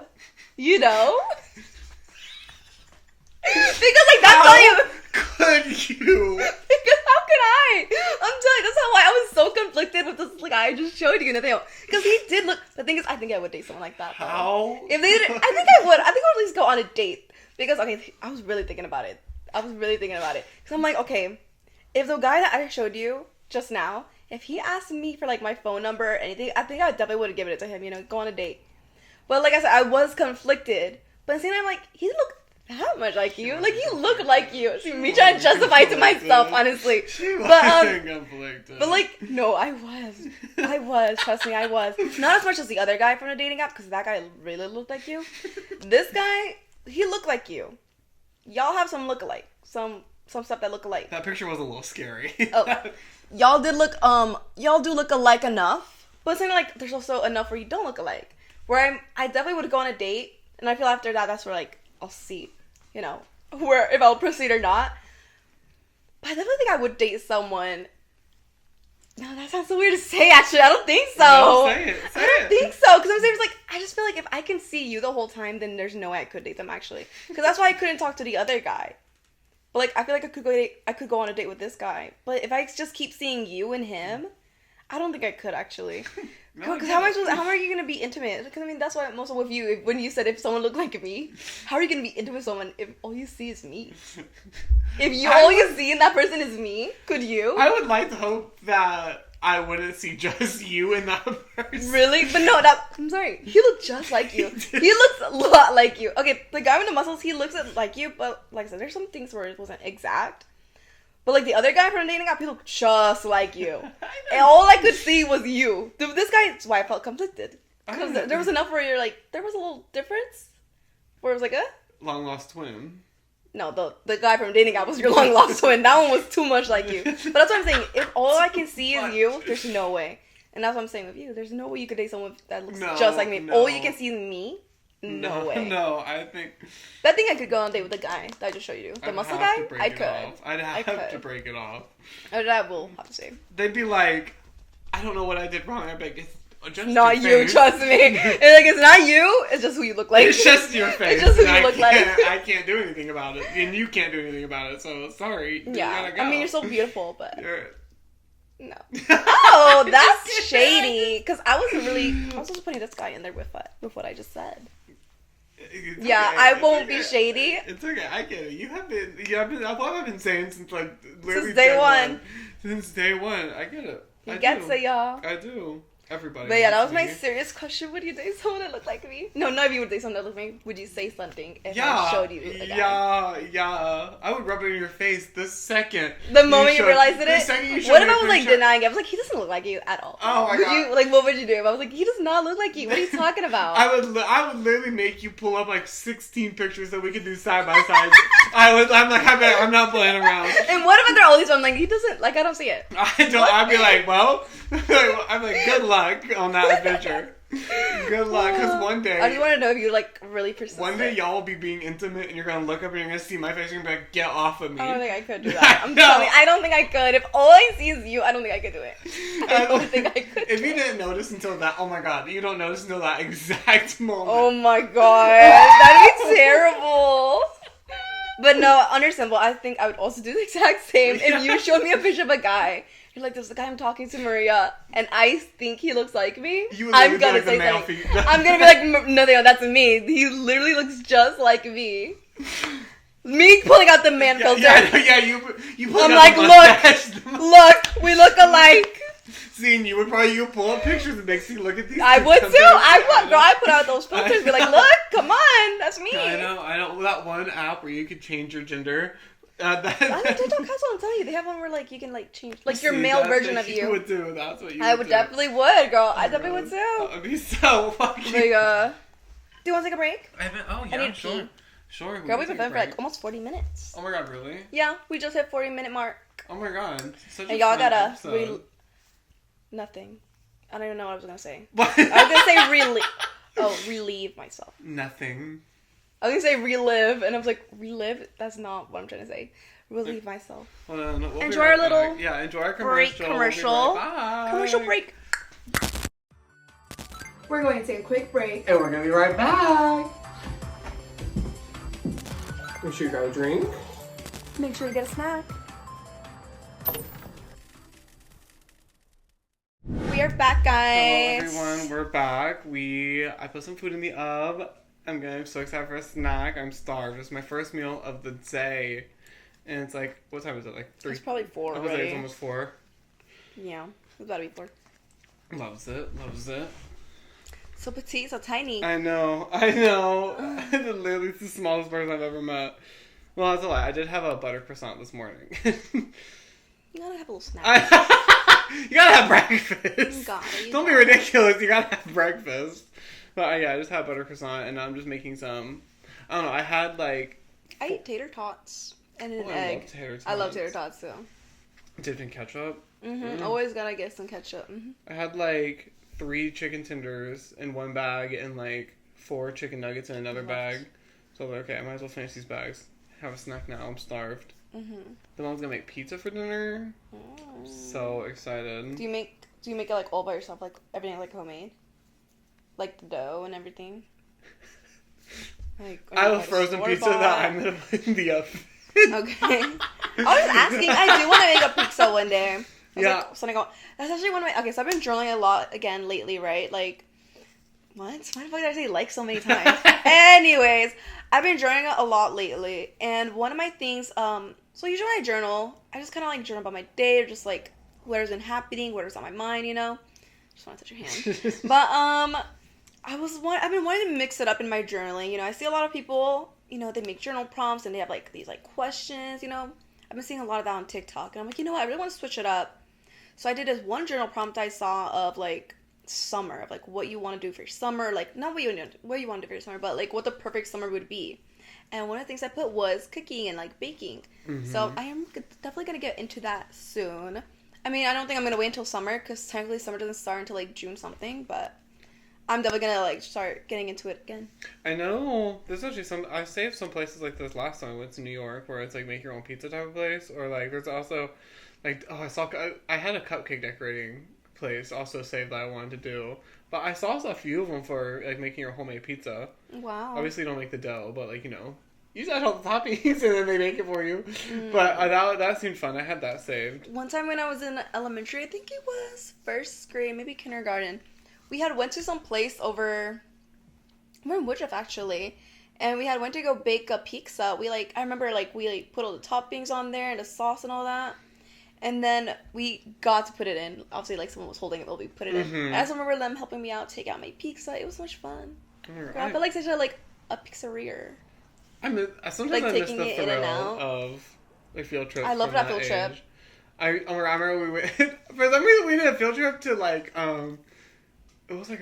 Because, like, that's all you... could you? Because how could I? I'm telling you, that's how I was so conflicted with this guy I just showed you, Nathaniel. Because he did look. The thing is, I think I would date someone like that. Though. How? If they did, I think I would. I think I would at least go on a date. Because okay, I was really thinking about it. Because I'm like, okay, if the guy that I showed you just now, if he asked me for like my phone number or anything, I think I definitely would have given it to him. You know, go on a date. But like I said, I was conflicted. But at the same time, like he looked that much like you. Like you look like you. See, me trying to justify it to myself, honestly. But like, no, I was. Trust me, I was. Not as much as the other guy from the dating app, because that guy really looked like you. This guy, he looked like you. Y'all have some look-alike. Some stuff that look alike. That picture was a little scary. Oh, y'all do look alike enough, but it's like there's also enough where you don't look alike. Where I definitely would go on a date, and I feel after that, that's where like I'll see, you know, where if I'll proceed or not. But I definitely think I would date someone. No, that sounds so weird to say. Actually, I don't think so. No, say it. I don't think so, because I'm saying like I just feel like if I can see you the whole time, then there's no way I could date them actually. Because that's why I couldn't talk to the other guy. But like I feel like I could go on a date with this guy. But if I just keep seeing you and him, I don't think I could actually. Because how are you gonna be intimate? Because I mean that's why most of with you when you said if someone looked like me, how are you gonna be intimate with someone if all you see is me? If you see in that person is me, could you? I would like to hope that I wouldn't see just you in that person. Really? But no, I'm sorry. He looked just like you. He looks a lot like you. Okay, the guy with the muscles, he looks like you, but like I said, there's some things where it wasn't exact. But like the other guy from the dating app, he looked just like you. And all I could see was you. This guy, that's why I felt conflicted. Because there was enough where you're like, there was a little difference. Where it was like, long lost twin. No, the guy from dating app was your long lost twin. That one was too much like you. But that's what I'm saying. If all I can see is you, there's no way. And that's what I'm saying with you. There's no way you could date someone that looks just like me. No. All you can see is me. No way. No, I think... I think I could go on a date with the guy that I just showed you. The muscle guy? I could. I'd have to break it off. I will have to say. They'd be like, I don't know what I did wrong. I'd be like, it's just not your you, face. trust me. It's not you. It's just who you look like. It's just your face. It's just who you look like. I can't do anything about it. And you can't do anything about it. So, sorry. Yeah. You gotta go. I mean, you're so beautiful, but... No. Oh, that's shady. Because I was just putting this guy in there with what I just said. It's yeah, okay. I won't be shady. It's okay. I get it. That's what I've been saying since like since day one. Since day one, I get it. He gets it, y'all. I do. Everybody. But yeah, that was my serious question. Would you date someone that looked like me? No, not if you would date someone that looked like me. Would you say something if I showed you the guy? Yeah. I would rub it in your face the second. The moment you realized it? What if I was like denying it? I was like, he doesn't look like you at all. Oh my god. What would you do? If I was like, he does not look like you. What are you talking about? I would literally make you pull up like 16 pictures that we could do side by side. I'm not playing around. And what if there are all these? I'm like, he doesn't, like, I don't see it. I'd be like, well, I'm like, good luck on that adventure. Good luck, because one day... I just want to know if you, like, really persist. One day y'all will be being intimate and you're going to look up and you're going to see my face and you're going to be like, get off of me. I don't think I could do that. I'm telling you, I don't think I could. If all I see is you, I don't think I could do it. I don't think I could. If you didn't notice until that, oh my god, you don't notice until that exact moment. Oh my god, that'd be terrible. But no, understandable. I think I would also do the exact same. If you showed me a picture of a guy, you're like, there's the guy I'm talking to, Maria, and I think he looks like me. I'm gonna say something. I'm gonna be like, no, that's me. He literally looks just like me. Me pulling out the man filter. Yeah, you pull out I'm the like, mustache. look, we look alike. See, you would probably pull up pictures and make you look at these. I would too. I put out those filters and be like, look, come on, that's me. I know. That one app where you could change your gender. I think TikTok has one. I'm telling you, they have one where like you can like change like your male version of you. Would do. That's what you. I would definitely would, girl. I definitely would too. That would be so fucking. Do you want to take a break? Sure. Sure. Girl, we've been for like almost 40 minutes. Oh my god, really? Yeah, we just hit 40-minute mark. Oh my god. And y'all gotta nothing. I don't even know what I was gonna say. What? I was gonna say relieve myself. Nothing. I was gonna say relive, and I was like, relive? That's not what I'm trying to say. Relieve myself. We'll enjoy our little enjoy our commercial. Bye. Commercial break. We're going to take a quick break. And we're gonna be right back. Make sure you got a drink. Make sure you get a snack. back, guys. Hello, everyone. We're back. I put some food in the oven. I'm so excited for a snack. I'm starved. It's my first meal of the day. And it's like, what time is it? Like 3? It's probably 4 I was already. like, it's almost 4. Yeah. It's about to be 4. Loves it. So petite, so tiny. I know. Literally the smallest person I've ever met. Well, that's a lie. I did have a butter croissant this morning. You gotta have a little snack. You gotta have breakfast. Don't be ridiculous. You gotta have breakfast. But yeah, I just had butter croissant, and I'm just making some. I don't know. I had like. I eat tater tots and an egg. I love tater tots. I love tater tots too. Dipped in ketchup. Always gotta get some ketchup. I had like 3 chicken tenders in one bag and like 4 chicken nuggets in another bag. So I was like, okay, I might as well finish these bags. Have a snack now. I'm starved. The mom's gonna make pizza for dinner. So excited. Do you make it like all by yourself, like everything like homemade, like the dough and everything? Like I have a frozen pizza that I'm gonna put in the oven. Okay. I was asking. I do want to make a pizza one day. Yeah. That's actually one of my. Okay, so I've been journaling a lot again lately, right? Like, what? Why the fuck did I say like so many times? Anyways, I've been journaling a lot lately, and one of my things, so usually when I journal, I just kind of like journal about my day, or just like whatever's been happening, whatever's on my mind, you know. Just want to touch your hand, but I've been wanting to mix it up in my journaling. You know, I see a lot of people, you know, they make journal prompts and they have like these like questions. You know, I've been seeing a lot of that on TikTok, and I'm like, you know what, I really want to switch it up. So I did this one journal prompt I saw of like summer, of like what you want to do for your summer, like not what you want to do for your summer, but like what the perfect summer would be. And one of the things I put was cooking and like baking. So I am definitely gonna get into that soon. I mean, I don't think I'm gonna wait until summer because technically summer doesn't start until like June something, but I'm definitely gonna like start getting into it again. I know. There's actually I saved some places like this last time I went to New York where it's like make your own pizza type of place, or like there's also like I had a cupcake decorating place also saved that I wanted to do, but I saw a few of them for like making your homemade pizza. Wow. Obviously you don't make the dough, but like, you know, you just add all the toppings and then they make it for you. But that seemed fun. I had that saved. One time when I was in elementary, I think it was first grade, maybe kindergarten, we had went to some place over, we're in Woodruff actually, and we had went to go bake a pizza. I remember like we like put all the toppings on there and the sauce and all that. And then we got to put it in. Obviously, like, someone was holding it while we put it in. And I just remember them helping me out, take out my pizza. It was so much fun. Girl, I felt like such a pizzeria. Sometimes I miss the thrill of, like, field trips. I love that field trip. I remember we went... For some reason, we did a field trip to, like, it was like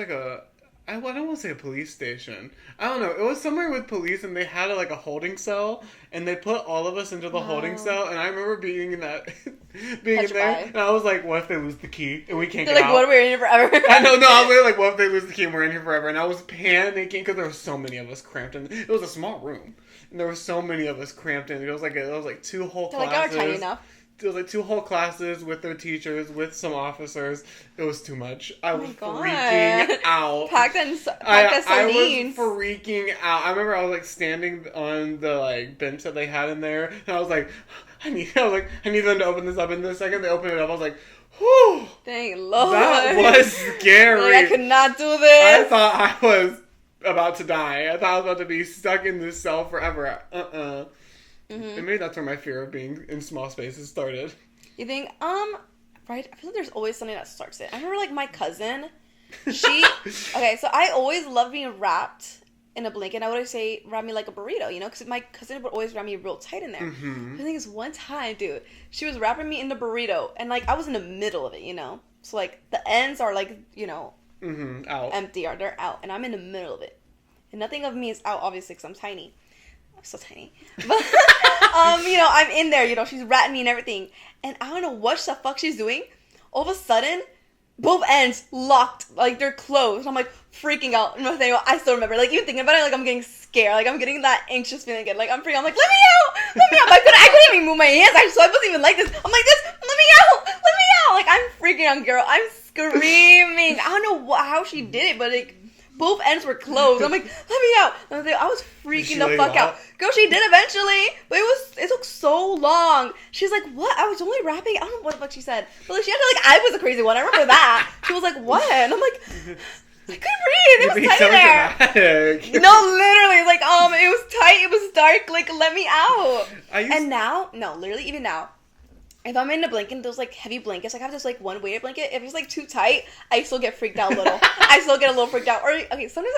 a... I don't want to say a police station. I don't know. It was somewhere with police, and they had like a holding cell, and they put all of us into the holding cell. And I remember being in there, and I was like, "What if they lose the key and we can't get out?" What? We're in here forever. I know. No, I was like, "What if they lose the key and we're in here forever?" And I was panicking because there were so many of us cramped in. It was a small room, and there were so many of us cramped in. It was like 2 whole classes. Like, are tiny enough. It was like 2 whole classes with their teachers, with some officers. It was too much. I was freaking out. Packed as sardines. I was freaking out. I remember I was like standing on the like bench that they had in there, and I was like, I need them to open this up. And the second they opened it up, I was like, whew. Thank Lord. That was scary. Like, I could not do this. I thought I was about to die. I thought I was about to be stuck in this cell forever. And maybe that's where my fear of being in small spaces started. You think, right? I feel like there's always something that starts it. I remember, like, my cousin, okay, so I always loved being wrapped in a blanket. I would always say, wrap me like a burrito, you know, because my cousin would always wrap me real tight in there. I think it's one time, dude, she was wrapping me in the burrito, and, like, I was in the middle of it, you know? So, like, the ends are, like, you know, out. Empty, or they're out, and I'm in the middle of it. And nothing of me is out, obviously, because I'm tiny. So tiny, but you know, I'm in there, you know, she's ratting me and everything, and I don't know what the fuck she's doing. All of a sudden, both ends locked, like they're closed. I'm like freaking out. Nathaniel, I still remember, like, even thinking about it, like I'm getting scared, like I'm getting that anxious feeling again, like I'm freaking. I'm like, let me out. I couldn't even move my hands. I wasn't even like this. I'm like this. Let me out. Like I'm freaking out, girl. I'm screaming. I don't know how she did it, but like both ends were closed. I'm like, let me out. I was freaking the fuck out. Girl, she did eventually, but it took so long. She's like, what? I was only rapping. I don't know what the fuck she said, but like, she had to like, I was the crazy one. I remember that. She was like, what? And I'm like, I couldn't breathe. It was tight in there. No, literally, like, it was tight. It was dark. Like, let me out. Literally, even now, if I'm in a blanket, those like heavy blankets, like I have this like one weighted blanket. If it's like too tight, I still get freaked out a little. I still get a little freaked out. Or sometimes,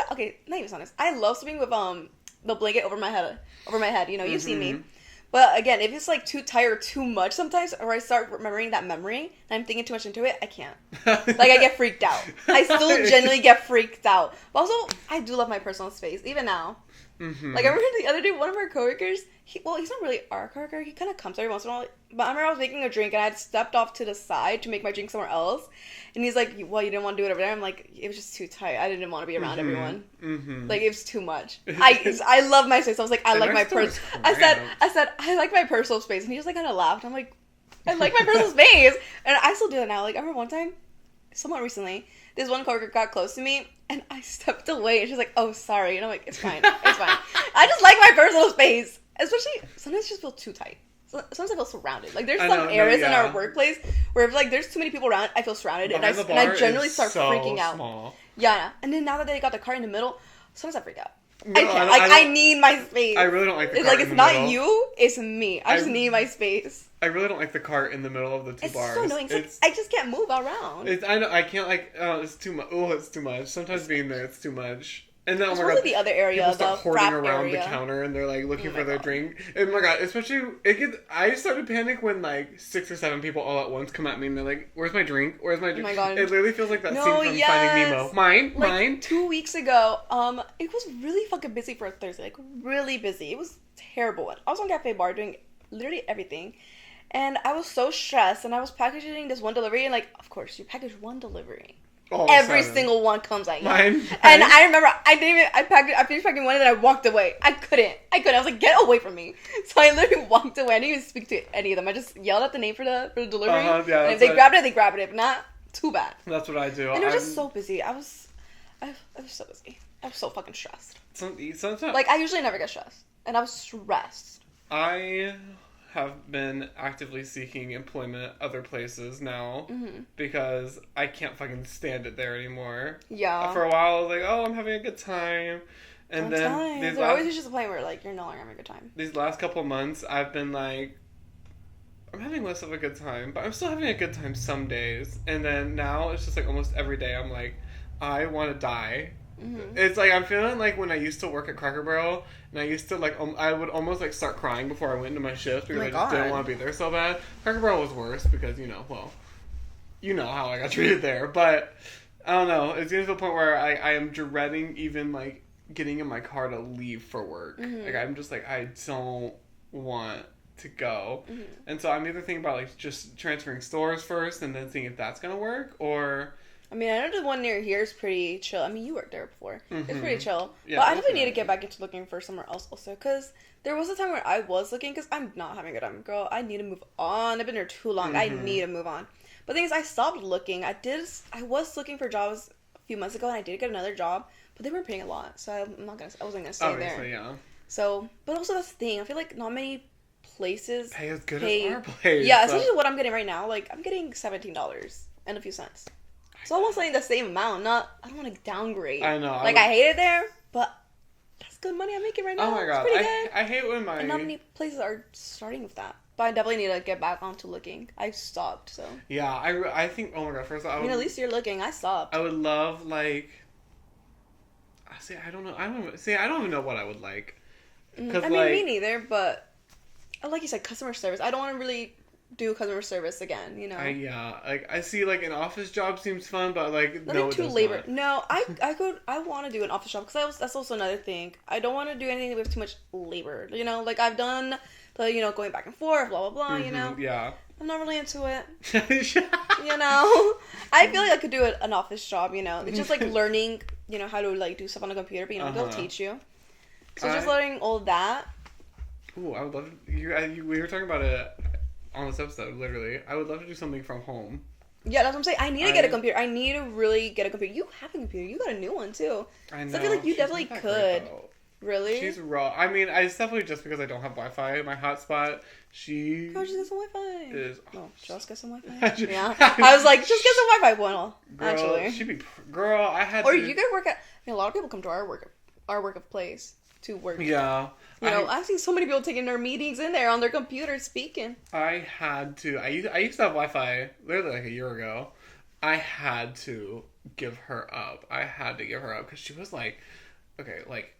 not even sometimes. I love sleeping with the blanket over my head. You know, you see me. But again, if it's like too tight or too much sometimes, or I start remembering that memory and I'm thinking too much into it, I can't. Like, I get freaked out. I still genuinely get freaked out. But also, I do love my personal space, even now. Mm-hmm. Like, I remember the other day, one of our coworkers, he's not really our coworker, he kind of comes every once in a while, but I remember I was making a drink, and I had stepped off to the side to make my drink somewhere else, and he's like, well, you didn't want to do it over there? I'm like, it was just too tight, I didn't want to be around everyone. Mm-hmm. Like, it was too much. I love my space, I was like, I like my I said, I like my personal space, and he just like kind of laughed. I'm like, I like my personal space, and I still do that now. Like, I remember one time, somewhat recently, this one coworker got close to me, and I stepped away, and she's like, oh, sorry. And I'm like, it's fine. I just like my personal space. Especially, sometimes it just feels too tight. Sometimes I feel surrounded. Like, there's some areas in our workplace where if, like, there's too many people around, I feel surrounded, and I generally start freaking out. Small. Yeah. And then now that they got the cart in the middle, sometimes I freak out. No, I can't. I need my space. I really don't like the cart in the middle. It's not you, it's me. I just need my space. I really don't like the cart in the middle of the two bars. It's so annoying. I just can't move around. I know. I can't, like, it's too much. Oh, it's too much. Sometimes being there, it's too much. And then, oh my god, the other area, people start hoarding around the counter, and they're like looking for their drink. And my god, especially I started to panic when like 6 or 7 people all at once come at me, and they're like, "Where's my drink? Where's my drink?" Oh my god, it literally feels like that scene from Finding Nemo. Mine. 2 weeks ago, it was really fucking busy for a Thursday, like really busy. It was terrible. I was on Cafe Bar doing literally everything, and I was so stressed. And I was packaging this one delivery, and like, of course, you package one delivery. Every single one comes at you. Mine. And I remember I finished packing one, and then I walked away. I couldn't. I was like, get away from me. So I literally walked away. I didn't even speak to any of them. I just yelled out the name for the delivery. And if they grabbed it, they grabbed it. If not, too bad. That's what I do. And it was just so busy. I was so busy. I was so fucking stressed. Sometimes, like, I usually never get stressed. And I was stressed. I have been actively seeking employment other places now because I can't fucking stand it there anymore. Yeah. For a while, I was like, oh, I'm having a good time. And there always just a point where, like, you're no longer having a good time. These last couple of months, I've been like, I'm having less of a good time, but I'm still having a good time some days. And then now, it's just like almost every day, I'm like, I want to die. Mm-hmm. It's like I'm feeling like when I used to work at Cracker Barrel, and I used to like I would almost like start crying before I went into my shift because I just didn't want to be there so bad. Cracker Barrel was worse because you know how I got treated there, but I don't know. It's getting to the point where I am dreading even like getting in my car to leave for work. Mm-hmm. Like I'm just like I don't want to go, and so I'm either thinking about like just transferring stores first and then seeing if that's gonna work or. I mean, I know the one near here is pretty chill. I mean, you worked there before. Mm-hmm. It's pretty chill. Yeah, but I definitely need to get back into looking for somewhere else also. Because there was a time where I was looking, because I'm not having a good time. Girl, I need to move on. I've been there too long. I need to move on. But the thing is, I stopped looking. I was looking for jobs a few months ago, and I did get another job. But they weren't paying a lot. So I wasn't going to stay there. Yeah. So, but also that's the thing. I feel like not many places pay as good as our place. Yeah, especially what I'm getting right now. Like, I'm getting $17 and a few cents. So almost like the same amount. I don't want to downgrade. I know. Like, I hate it there, but that's good money I'm making right now. Oh my god. It's pretty good. I hate when and not many places are starting with that. But I definitely need to get back onto looking. I've stopped, so. Yeah, I think, oh my god, first of all, at least you're looking. I stopped. I would love, like, I don't even know what I would like. Me neither, but like you said, customer service. I don't want to really do customer service again, you know. I see like an office job seems fun, but like nothing too labor. No, I want to do an office job because that's also another thing. I don't want to do anything with too much labor. You know, like I've done the going back and forth, blah blah blah. You know. Yeah. I'm not really into it. You know, I feel like I could do an office job. You know, it's just like learning. You know how to like do stuff on a computer, but they'll teach you. So just learning all that. Ooh, I would love we were talking about it on this episode. Literally, I would love to do something from home. Yeah, that's what I'm saying. I need to get a computer. I need to really get a computer. You have a computer. You got a new one, too. I know. So I feel like you definitely could. Really? She's raw. I mean, it's definitely just because I don't have Wi-Fi. My hotspot, she... Oh, just get some Wi-Fi. Just get some Wi-Fi? Yeah. I was like, just get some Wi-Fi. Well, girl, actually. She'd be... Girl, I had or you could work at... a lot of people come to our work of place to work. Yeah. I've seen so many people taking their meetings in there on their computer speaking. I had to. I used to have Wi-Fi literally like a year ago. I had to give her up. Because she was like, okay, like,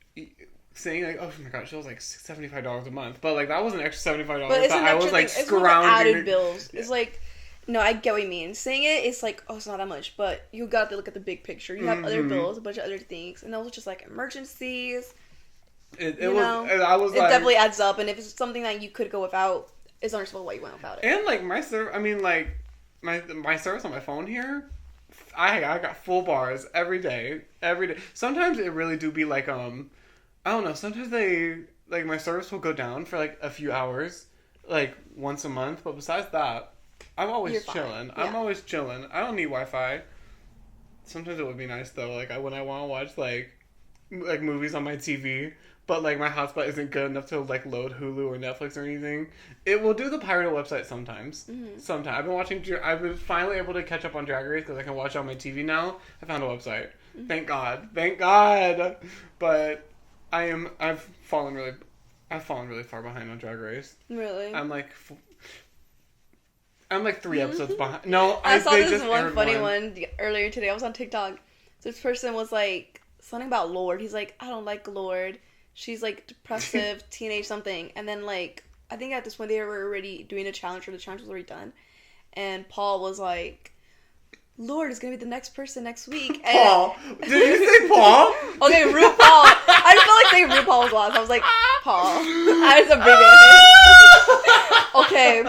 saying like, oh my god, she was like $75 a month. But like, that was an extra $75 but I was like scrounging. Added bills. Yeah. It's like, no, I get what you mean. Saying it's like, oh, it's not that much. But you got to look at the big picture. You have other bills, a bunch of other things. And those just like emergencies. It definitely adds up, and if it's something that you could go without, it's understandable why you went without it. And like my service on my phone here, I got full bars every day. Sometimes it really do be like I don't know. Sometimes my service will go down for like a few hours, like once a month. But besides that, I'm always chilling. Yeah. I'm always chilling. I don't need Wi-Fi. Sometimes it would be nice though, like when I want to watch like movies on my TV. But, like, my hotspot isn't good enough to, like, load Hulu or Netflix or anything. It will do the pirated website sometimes. Mm-hmm. Sometimes. I've been finally able to catch up on Drag Race because I can watch it on my TV now. I found a website. Mm-hmm. Thank God. But I've fallen really far behind on Drag Race. Really? I'm like 3 episodes behind. No, I saw this one funny one earlier today. I was on TikTok. This person was like, something about Lord. He's like, I don't like Lord. She's, like, depressive, teenage something. And then, like, I think at this point they were already doing a challenge, or the challenge was already done. And Paul was like, Lord is going to be the next person next week. And Paul? Did you say Paul? Okay, RuPaul. I just felt like saying RuPaul was last. I was like, Paul. I just abbreviated. Okay,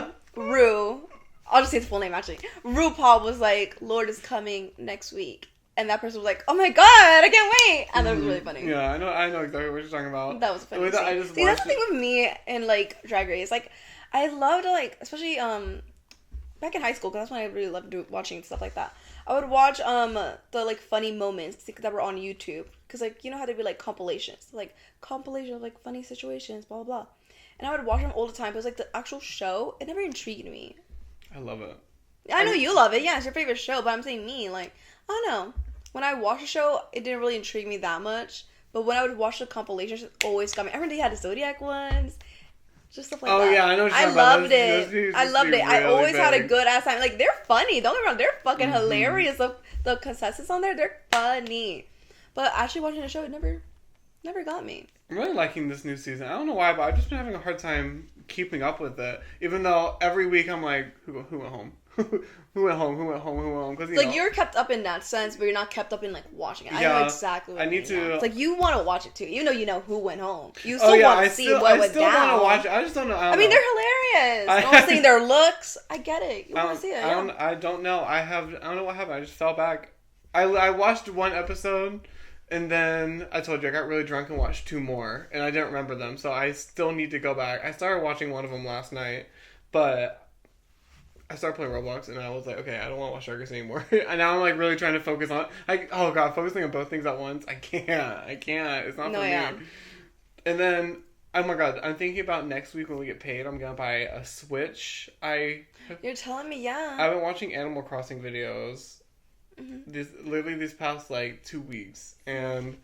I'll just say his full name, actually. RuPaul was like, Lord is coming next week. And that person was like, oh my god, I can't wait. And that was really funny. Yeah, I know exactly what you're talking about. That was funny. See, that's the thing with me and, like, Drag Race. Like, I loved, like, especially, back in high school, because that's when I really loved watching stuff like that. I would watch, the, like, funny moments that were on YouTube. Because, like, you know how there'd be, like, compilations. Like, compilation of, like, funny situations, blah, blah, blah. And I would watch them all the time. But it was, like, the actual show, it never intrigued me. I love it. I know you love it. Yeah, it's your favorite show. But I'm saying me, like, I don't know. When I watched the show, it didn't really intrigue me that much. But when I would watch the compilations, it always got me. I remember they had the Zodiac ones. Just stuff like that. Oh, yeah, I know what you're talking about. Loved it. Those I loved it. Really I always had a good ass time. Like, they're funny. Don't get me wrong. They're fucking hilarious. The contestants on there, they're funny. But actually watching the show, it never got me. I'm really liking this new season. I don't know why, but I've just been having a hard time keeping up with it. Even though every week I'm like, who went home? Who went home? Because you're kept up in that sense, but you're not kept up in, like, watching it. I know exactly what you mean. It's like, you want to watch it too, even though you know who went home. You still want to see what went down. I still want to watch it. I just don't know. I mean, they're hilarious. I'm saying their looks. I get it. You want to see it. I don't know. I don't know what happened. I just fell back. I watched one episode, and then I told you I got really drunk and watched 2 more, and I didn't remember them, so I still need to go back. I started watching one of them last night, but I started playing Roblox, and I was like, okay, I don't want to watch Drag Race anymore. And now I'm, like, really trying to focus on... focusing on both things at once. I can't. It's not for me. And then, oh my god, I'm thinking about next week when we get paid, I'm going to buy a Switch. You're telling me, yeah. I've been watching Animal Crossing videos these past, like, 2 weeks. And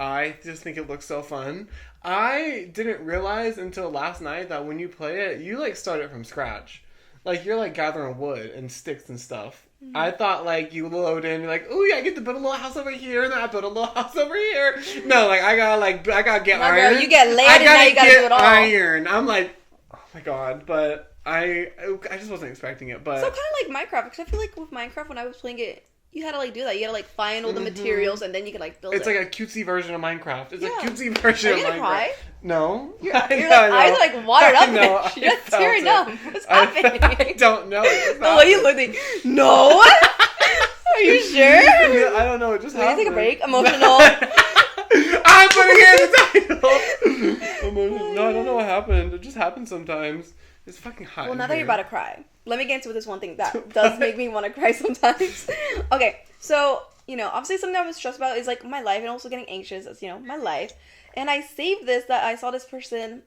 I just think it looks so fun. I didn't realize until last night that when you play it, you, like, start it from scratch. Like, you're, like, gathering wood and sticks and stuff. Mm-hmm. I thought, like, you load in, you're like, ooh, yeah, I get to build a little house over here, and then I build a little house over here. No, like, I gotta get iron. Girl, you get land, and now you gotta do it all. Iron. I'm like, oh my god, but I just wasn't expecting it, but... So kind of like Minecraft, because I feel like with Minecraft, when I was playing it, you had to, like, do that. You had to, like, find all the materials, and then you could, like, build it's it. It's like a cutesy version of Minecraft. It's a cutesy version of Minecraft. Are you gonna cry? No. Your eyes are, like, watered up. No, you're just tearing up. What's happening? I don't know. The way you look like, no? Are you sure? I don't know. It just happened. Take a break. Emotional. I'm putting it in the title. Emotional. No, I don't know what happened. It just happens sometimes. It's fucking hot. Well, now that you're about to cry, let me get into this one thing that does make me want to cry sometimes. Okay, so, you know, obviously something I was stressed about is, like, my life and also getting anxious. It's, you know, my life. And I saved this that I saw this person,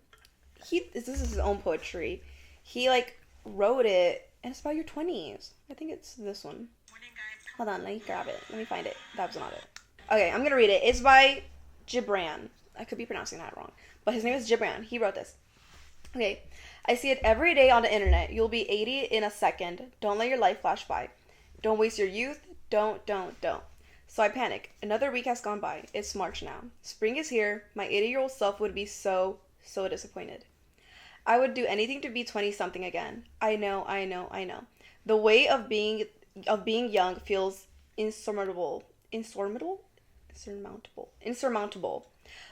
this is his own poetry. He, like, wrote it, and it's about your 20s. I think it's this one. Hold on, let me grab it. Let me find it. That was not it. Okay, I'm gonna read it. It's by Gibran. I could be pronouncing that wrong. But his name is Gibran. He wrote this. Okay. I see it every day on the internet. You'll be 80 in a second. Don't let your life flash by. Don't waste your youth. Don't. So I panic. Another week has gone by. It's March now. Spring is here. My 80-year-old self would be so disappointed. I would do anything to be 20-something again. I know. The weight of being young feels insurmountable.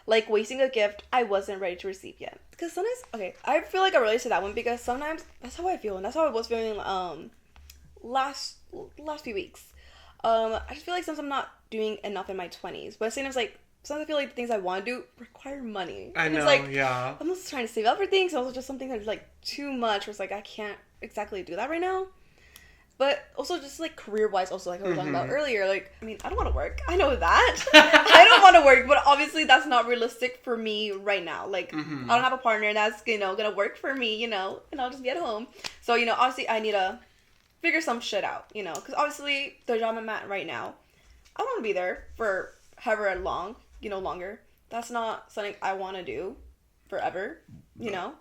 Like wasting a gift I wasn't ready to receive yet. Because sometimes, okay, I feel like I relate to that one because sometimes that's how I feel, and that's how I was feeling last few weeks. I just feel like sometimes I'm not doing enough in my 20s, but sometimes sometimes I feel like the things I want to do require money. I know, it's like, yeah. I'm just trying to save up for things, so also just something that's like too much, where it's like I can't exactly do that right now. But also just, like, career-wise, also, like I was talking about earlier, like, I mean, I don't want to work. I know that. I don't want to work, but obviously that's not realistic for me right now. Like, I don't have a partner that's, you know, going to work for me, you know, and I'll just be at home. So, you know, obviously I need to figure some shit out, you know, because obviously the job I'm at right now, I don't want to be there for however long, you know, longer. That's not something I want to do forever, you know?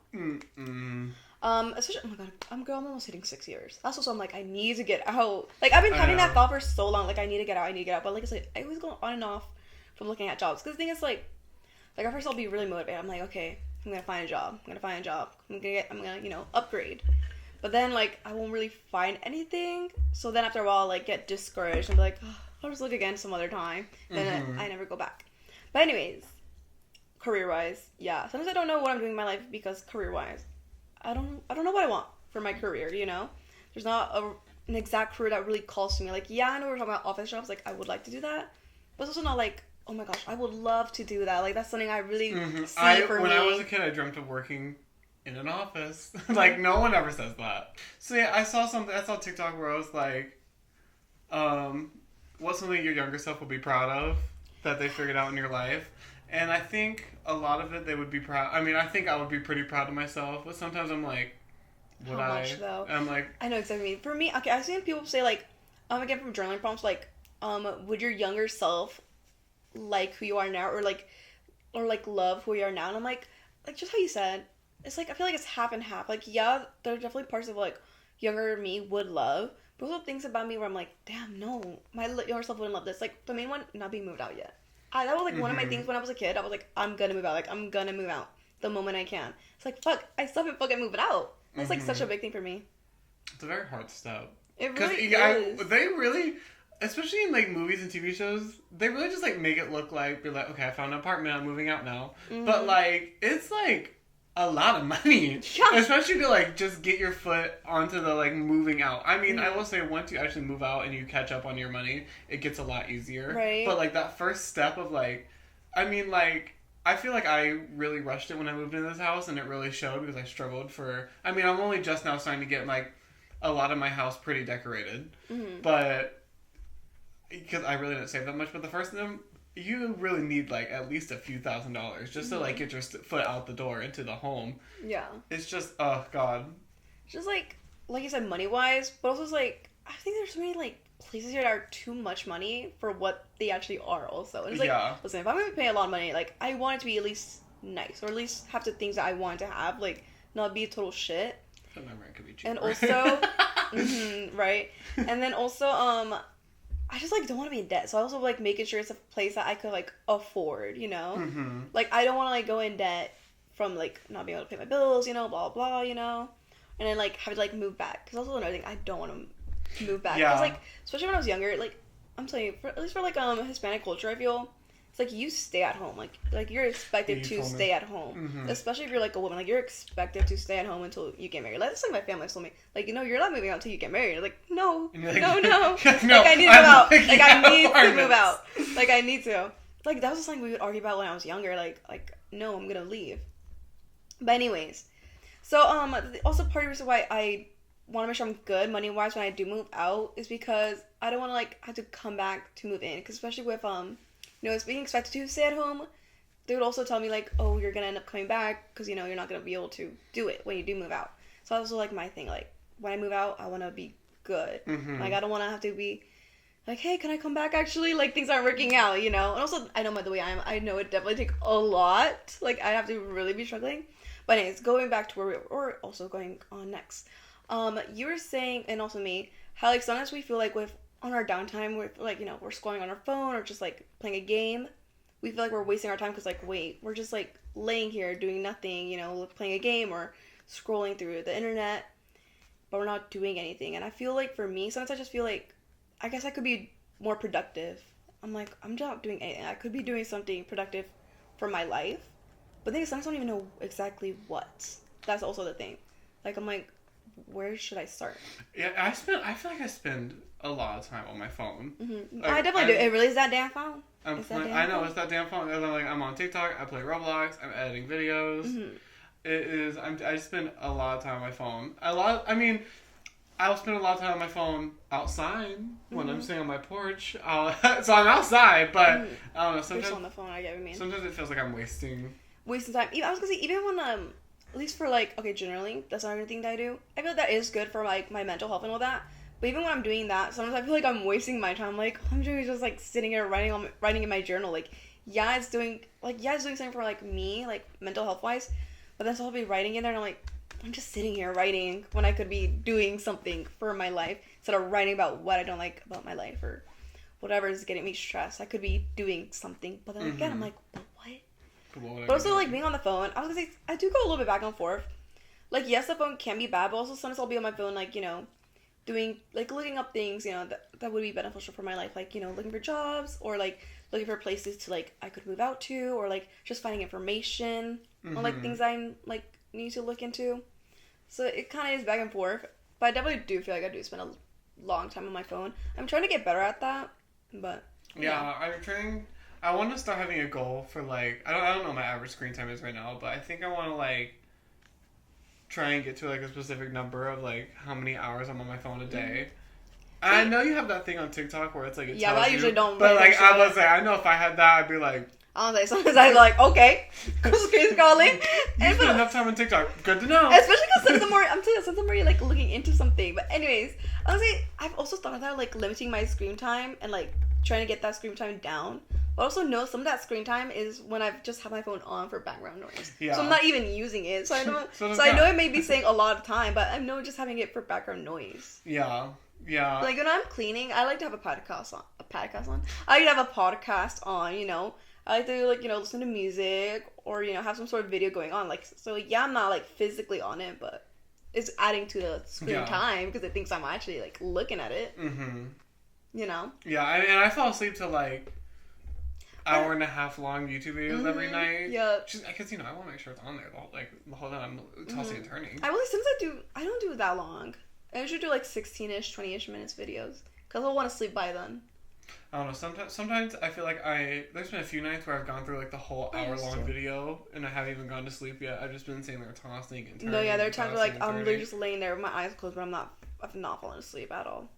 Especially, oh my god, I'm almost hitting 6 years. That's also, I'm like, I need to get out. Like, I've been having that thought for so long, like, I need to get out. But, like I said, I always go on and off from looking at jobs. Because the thing is, like, at first I'll be really motivated. I'm like, okay, I'm gonna find a job. I'm gonna, you know, upgrade. But then, like, I won't really find anything. So then after a while, I'll, like, get discouraged and be like, oh, I'll just look again some other time. Then I never go back. But anyways, career-wise, yeah. Sometimes I don't know what I'm doing in my life because career-wise, I don't know what I want for my career, you know? There's not an exact career that really calls to me. Like, yeah, I know we're talking about office jobs. Like, I would like to do that. But it's also not like, oh my gosh, I would love to do that. Like, that's something I really see for me. When I was a kid, I dreamt of working in an office. Like, no one ever says that. So, yeah, I saw Tik Tok where I was like, what's something your younger self would be proud of that they figured out in your life? And I think a lot of it they would be proud. I mean, I think I would be pretty proud of myself, but sometimes I'm like, would I? How much though? I'm like, I know exactly what you mean. For me, okay, I've seen people say like, again from journaling prompts, like, would your younger self like who you are now, or like love who you are now? And I'm like just how you said, it's like I feel like it's half and half. Like, yeah, there are definitely parts of like younger me would love, but also things about me where I'm like, damn, no, my younger self wouldn't love this. Like the main one, not being moved out yet. That was, like, one of my things when I was a kid. I was like, I'm gonna move out. Like, I'm gonna move out the moment I can. It's like, fuck, I still haven't fucking moved out. That's, like, such a big thing for me. It's a very hard step. It really is. They really, especially in, like, movies and TV shows, they really just, like, make it look like, be like, okay, I found an apartment, I'm moving out now. But, like, it's, like, a lot of money. Yeah. Especially to, like, just get your foot onto the, like, moving out. I mean, I will say, once you actually move out and you catch up on your money, it gets a lot easier. Right. But, like, that first step of, like, I mean, like, I feel like I really rushed it when I moved into this house, and it really showed because I struggled for, I mean, I'm only just now starting to get, like, a lot of my house pretty decorated. But, because I really didn't save that much, but the first thing, you really need, like, at least a few $1,000s just to, like, get your foot out the door into the home. Yeah. It's just, oh, God. Just, like you said, money-wise, but also, it's, like, I think there's so many, like, places here that are too much money for what they actually are, also. And it's, like, listen, if I'm going to pay a lot of money, like, I want it to be at least nice, or at least have the things that I want to have, like, not be a total shit. But my rent could be cheaper. And also, right? And then also, I just, like, don't want to be in debt. So I also, like, making sure it's a place that I could, like, afford, you know? Like, I don't want to, like, go in debt from, like, not being able to pay my bills, you know, blah, blah, you know? And then, like, have to, like, move back. Because also another thing, I don't want to move back. Because, like, especially when I was younger, like, I'm telling you, at least for, like, Hispanic culture, I feel, it's like, you stay at home. Like you're expected to stay at home. Especially if you're, like, a woman. Like, you're expected to stay at home until you get married. Like, that's like my family told me. Like, you know, you're not moving out until you get married. Like, no. Like, no. No. Like, I need to move out. Like, I need to move out. Like, I need to. Like, that was just something we would argue about when I was younger. Like, no, I'm gonna leave. But anyways, So, also part of the reason why I want to make sure I'm good money-wise when I do move out is because I don't want to, like, have to come back to move in. Because especially with, it's being expected to stay at home, they would also tell me, like, oh, you're going to end up coming back because, you're not going to be able to do it when you do move out. So that's also, like, my thing. Like, when I move out, I want to be good. Mm-hmm. Like, I don't want to have to be like, hey, can I come back actually? Like, things aren't working out, And also, I know by the way I know it definitely takes a lot. Like, I have to really be struggling. But anyways, going back to where we're also going on next. You were saying, and also me, how, like, sometimes we feel like on our downtime, with like, we're scrolling on our phone or just, like, playing a game. We feel like we're wasting our time because, like, wait, we're just, like, laying here doing nothing, playing a game or scrolling through the internet. But we're not doing anything. And I feel like for me, sometimes I just feel like, I guess I could be more productive. I'm like, I'm not doing anything. I could be doing something productive for my life. But the thing is, sometimes I don't even know exactly what. That's also the thing. Like, I'm like, where should I start? Yeah, I feel like I spend a lot of time on my phone. Mm-hmm. Like, I definitely do. It really is that damn phone. It's that damn phone. I'm on TikTok. I play Roblox. I'm editing videos. Mm-hmm. It is. I spend a lot of time on my phone. I'll spend a lot of time on my phone outside when I'm sitting on my porch. So I'm outside, but I don't know. Sometimes you're still on the phone. I get what you mean. Sometimes it feels like I'm wasting time. I was gonna say, even when at least for, like, okay, generally that's not anything that I do. I feel like that is good for, like, my mental health and all that. But even when I'm doing that, sometimes I feel like I'm wasting my time. Like, I'm just, like, sitting here writing in my journal. Like, it's doing something for, like, me, like, mental health wise. But then so I'll be writing in there, and I'm like, I'm just sitting here writing when I could be doing something for my life instead of writing about what I don't like about my life or whatever is getting me stressed. I could be doing something, but then again, I'm like, but what? But also, like, being on the phone, I was gonna say, I do go a little bit back and forth. Like, yes, the phone can be bad, but also sometimes I'll be on my phone, like, doing, like, looking up things, that would be beneficial for my life. Like, looking for jobs or, like, looking for places to, like, I could move out to, or, like, just finding information on, like, things I'm, like, need to look into. So it kind of is back and forth. But I definitely do feel like I do spend a long time on my phone. I'm trying to get better at that, but yeah. I want to start having a goal for, like, I don't know what my average screen time is right now, but I think I want to, like, try and get to, like, a specific number of, like, how many hours I'm on my phone a day. And I know you have that thing on TikTok where it's like, it tells but I you, usually don't. But, like, I was like, I know if I had that, I'd be like, honestly, sometimes I'm like, okay, screen scrolling. You spend enough time on TikTok. Good to know. Especially because sometimes you're, like, looking into something. But anyways, honestly, I've also thought about, like, limiting my screen time and, like, trying to get that screen time down. But also know some of that screen time is when I've just had my phone on for background noise. Yeah. So I'm not even using it. So I know I know it may be saying a lot of time, but I know just having it for background noise. Yeah. Yeah. Like, when I'm cleaning, I like to have a podcast on. I like to have a podcast on, I like to, like, listen to music or, have some sort of video going on. Like, so, yeah, I'm not, like, physically on it, but it's adding to the screen time because it thinks I'm actually, like, looking at it. Mm-hmm. Yeah, and I fall asleep to, like, hour and a half long YouTube videos every night. Yeah. Because, I want to make sure it's on there the whole time I'm tossing and turning. I don't do that long. I usually do, like, 16-ish, 20-ish minutes videos. Because I'll want to sleep by then. I don't know. Sometimes I feel like there's been a few nights where I've gone through, like, the whole hour-long video, and I haven't even gone to sleep yet. I've just been sitting there tossing and turning. No, yeah, there are times where, like, I'm literally just laying there with my eyes closed, but I've not fallen asleep at all.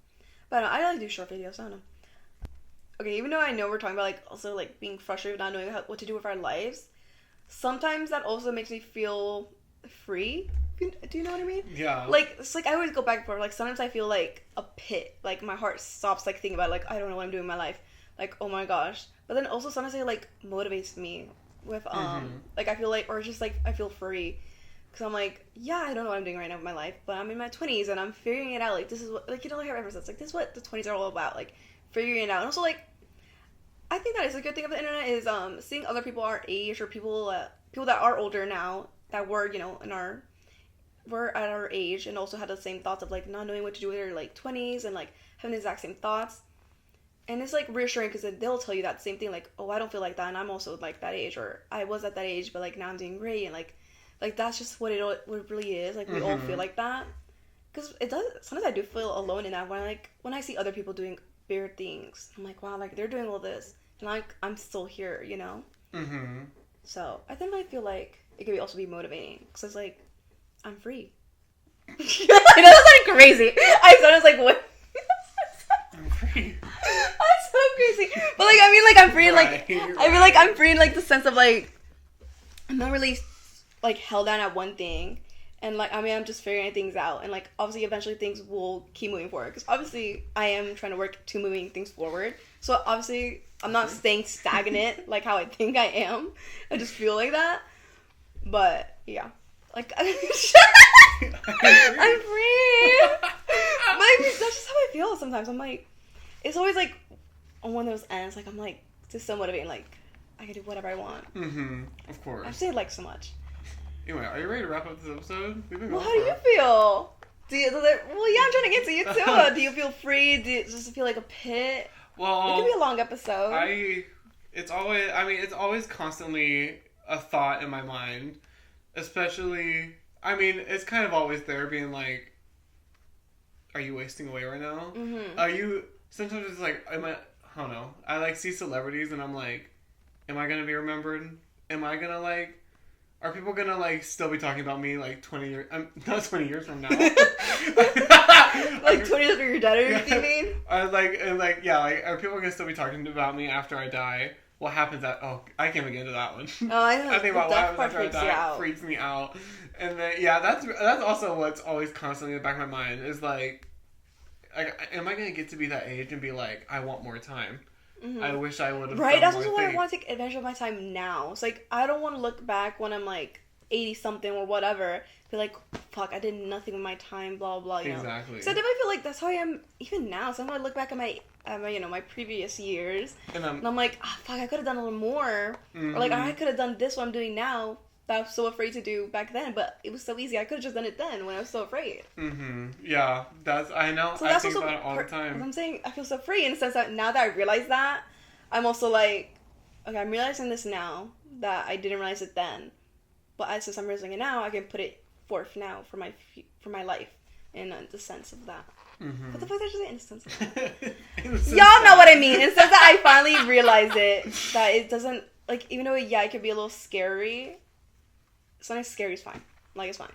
But I like to do short videos. I don't know. Okay, even though I know we're talking about, like, also, like, being frustrated, not knowing what to do with our lives, sometimes that also makes me feel free. Do you know what I mean? Yeah. Like, it's like I always go back and forth. Like, sometimes I feel like a pit. Like, my heart stops, like, thinking about, like, I don't know what I'm doing in my life. Like, oh my gosh. But then also sometimes it, like, motivates me with, like, I feel like, or just, like, I feel free. Because I'm like, yeah, I don't know what I'm doing right now with my life, but I'm in my 20s and I'm figuring it out. Like, this is what, like, like everyone says, like, this is what the 20s are all about. Like, figuring it out. And also, like, I think that is a good thing of the internet is, seeing other people our age or people that are older now that were, were at our age and also had the same thoughts of, like, not knowing what to do with their, like, 20s and, like, having the exact same thoughts. And it's, like, reassuring because they'll tell you that same thing, like, oh, I don't feel like that and I'm also, like, that age, or I was at that age but, like, now I'm doing great, and, like that's just what it really is. Like, we all feel like that. Because it does, sometimes I do feel alone in that when I see other people doing bigger things. I'm like, wow, like, they're doing all this and, like, I'm still here, Mm-hmm. So I think I feel like it could also be motivating because it's like, I'm free. I know that's like crazy. I was like, what? I'm free. That's so crazy. But like, I mean, like, I'm free in like, I feel like I'm free in like the sense of like, I'm not really like held down at one thing. And like, I mean, I'm just figuring things out. And like, obviously, eventually things will keep moving forward. Because obviously, I am trying to work to moving things forward. So obviously, I'm not staying stagnant like how I think I am. I just feel like that. But yeah. Like, I'm free. But I mean, that's just how I feel sometimes. I'm like, it's always like, on one of those ends, like, I'm like, just so motivating. Like, I can do whatever I want. Mm-hmm. Of course. I say like so much. Anyway, are you ready to wrap up this episode? We've been well, how do you feel? Well, yeah, I'm trying to get to you too. Do you feel free? Do you just feel like a pit? Well, it could be a long episode. It's always constantly a thought in my mind. Especially, I mean, it's kind of always there being like, are you wasting away right now? Mm-hmm. Are you, sometimes it's like, I don't know. I like see celebrities and I'm like, am I going to be remembered? Am I going to like, are people going to like still be talking about me like 20 years, not 20 years from now? Like 20 years after you're dead, you mean? Are people going to still be talking about me after I die? What happens I can't even get into that one. Oh, I know. I think about what happens after I die. It freaks me out. And then, yeah, that's also what's always constantly in the back of my mind is like, am I going to get to be that age and be like, I want more time? Mm-hmm. I wish I would have Right, that's also why I want to take advantage of my time now. It's like, I don't want to look back when I'm like 80-something or whatever, be like, fuck, I did nothing with my time, blah, blah, you know? Exactly. So I definitely feel like that's how I am even now. So I look back at my my previous years, and I'm like, fuck, I could have done a little more. Mm-hmm. Or like, I could have done this what I'm doing now that I was so afraid to do back then, but it was so easy. I could have just done it then when I was so afraid. Mm-hmm. Yeah, I know. So I think about it all the time. I'm saying I feel so free in the sense that now that I realize that, I'm also like, okay, I'm realizing this now that I didn't realize it then. But since I'm realizing it now, I can put it forth now for my life in the sense of that. Mm-hmm. What the fuck did I just say? In the sense of that. Y'all know what I mean. In the sense that I finally realize it. That it doesn't, like, even though, yeah, it could be a little scary. Sometimes scary is fine. Like, it's fine.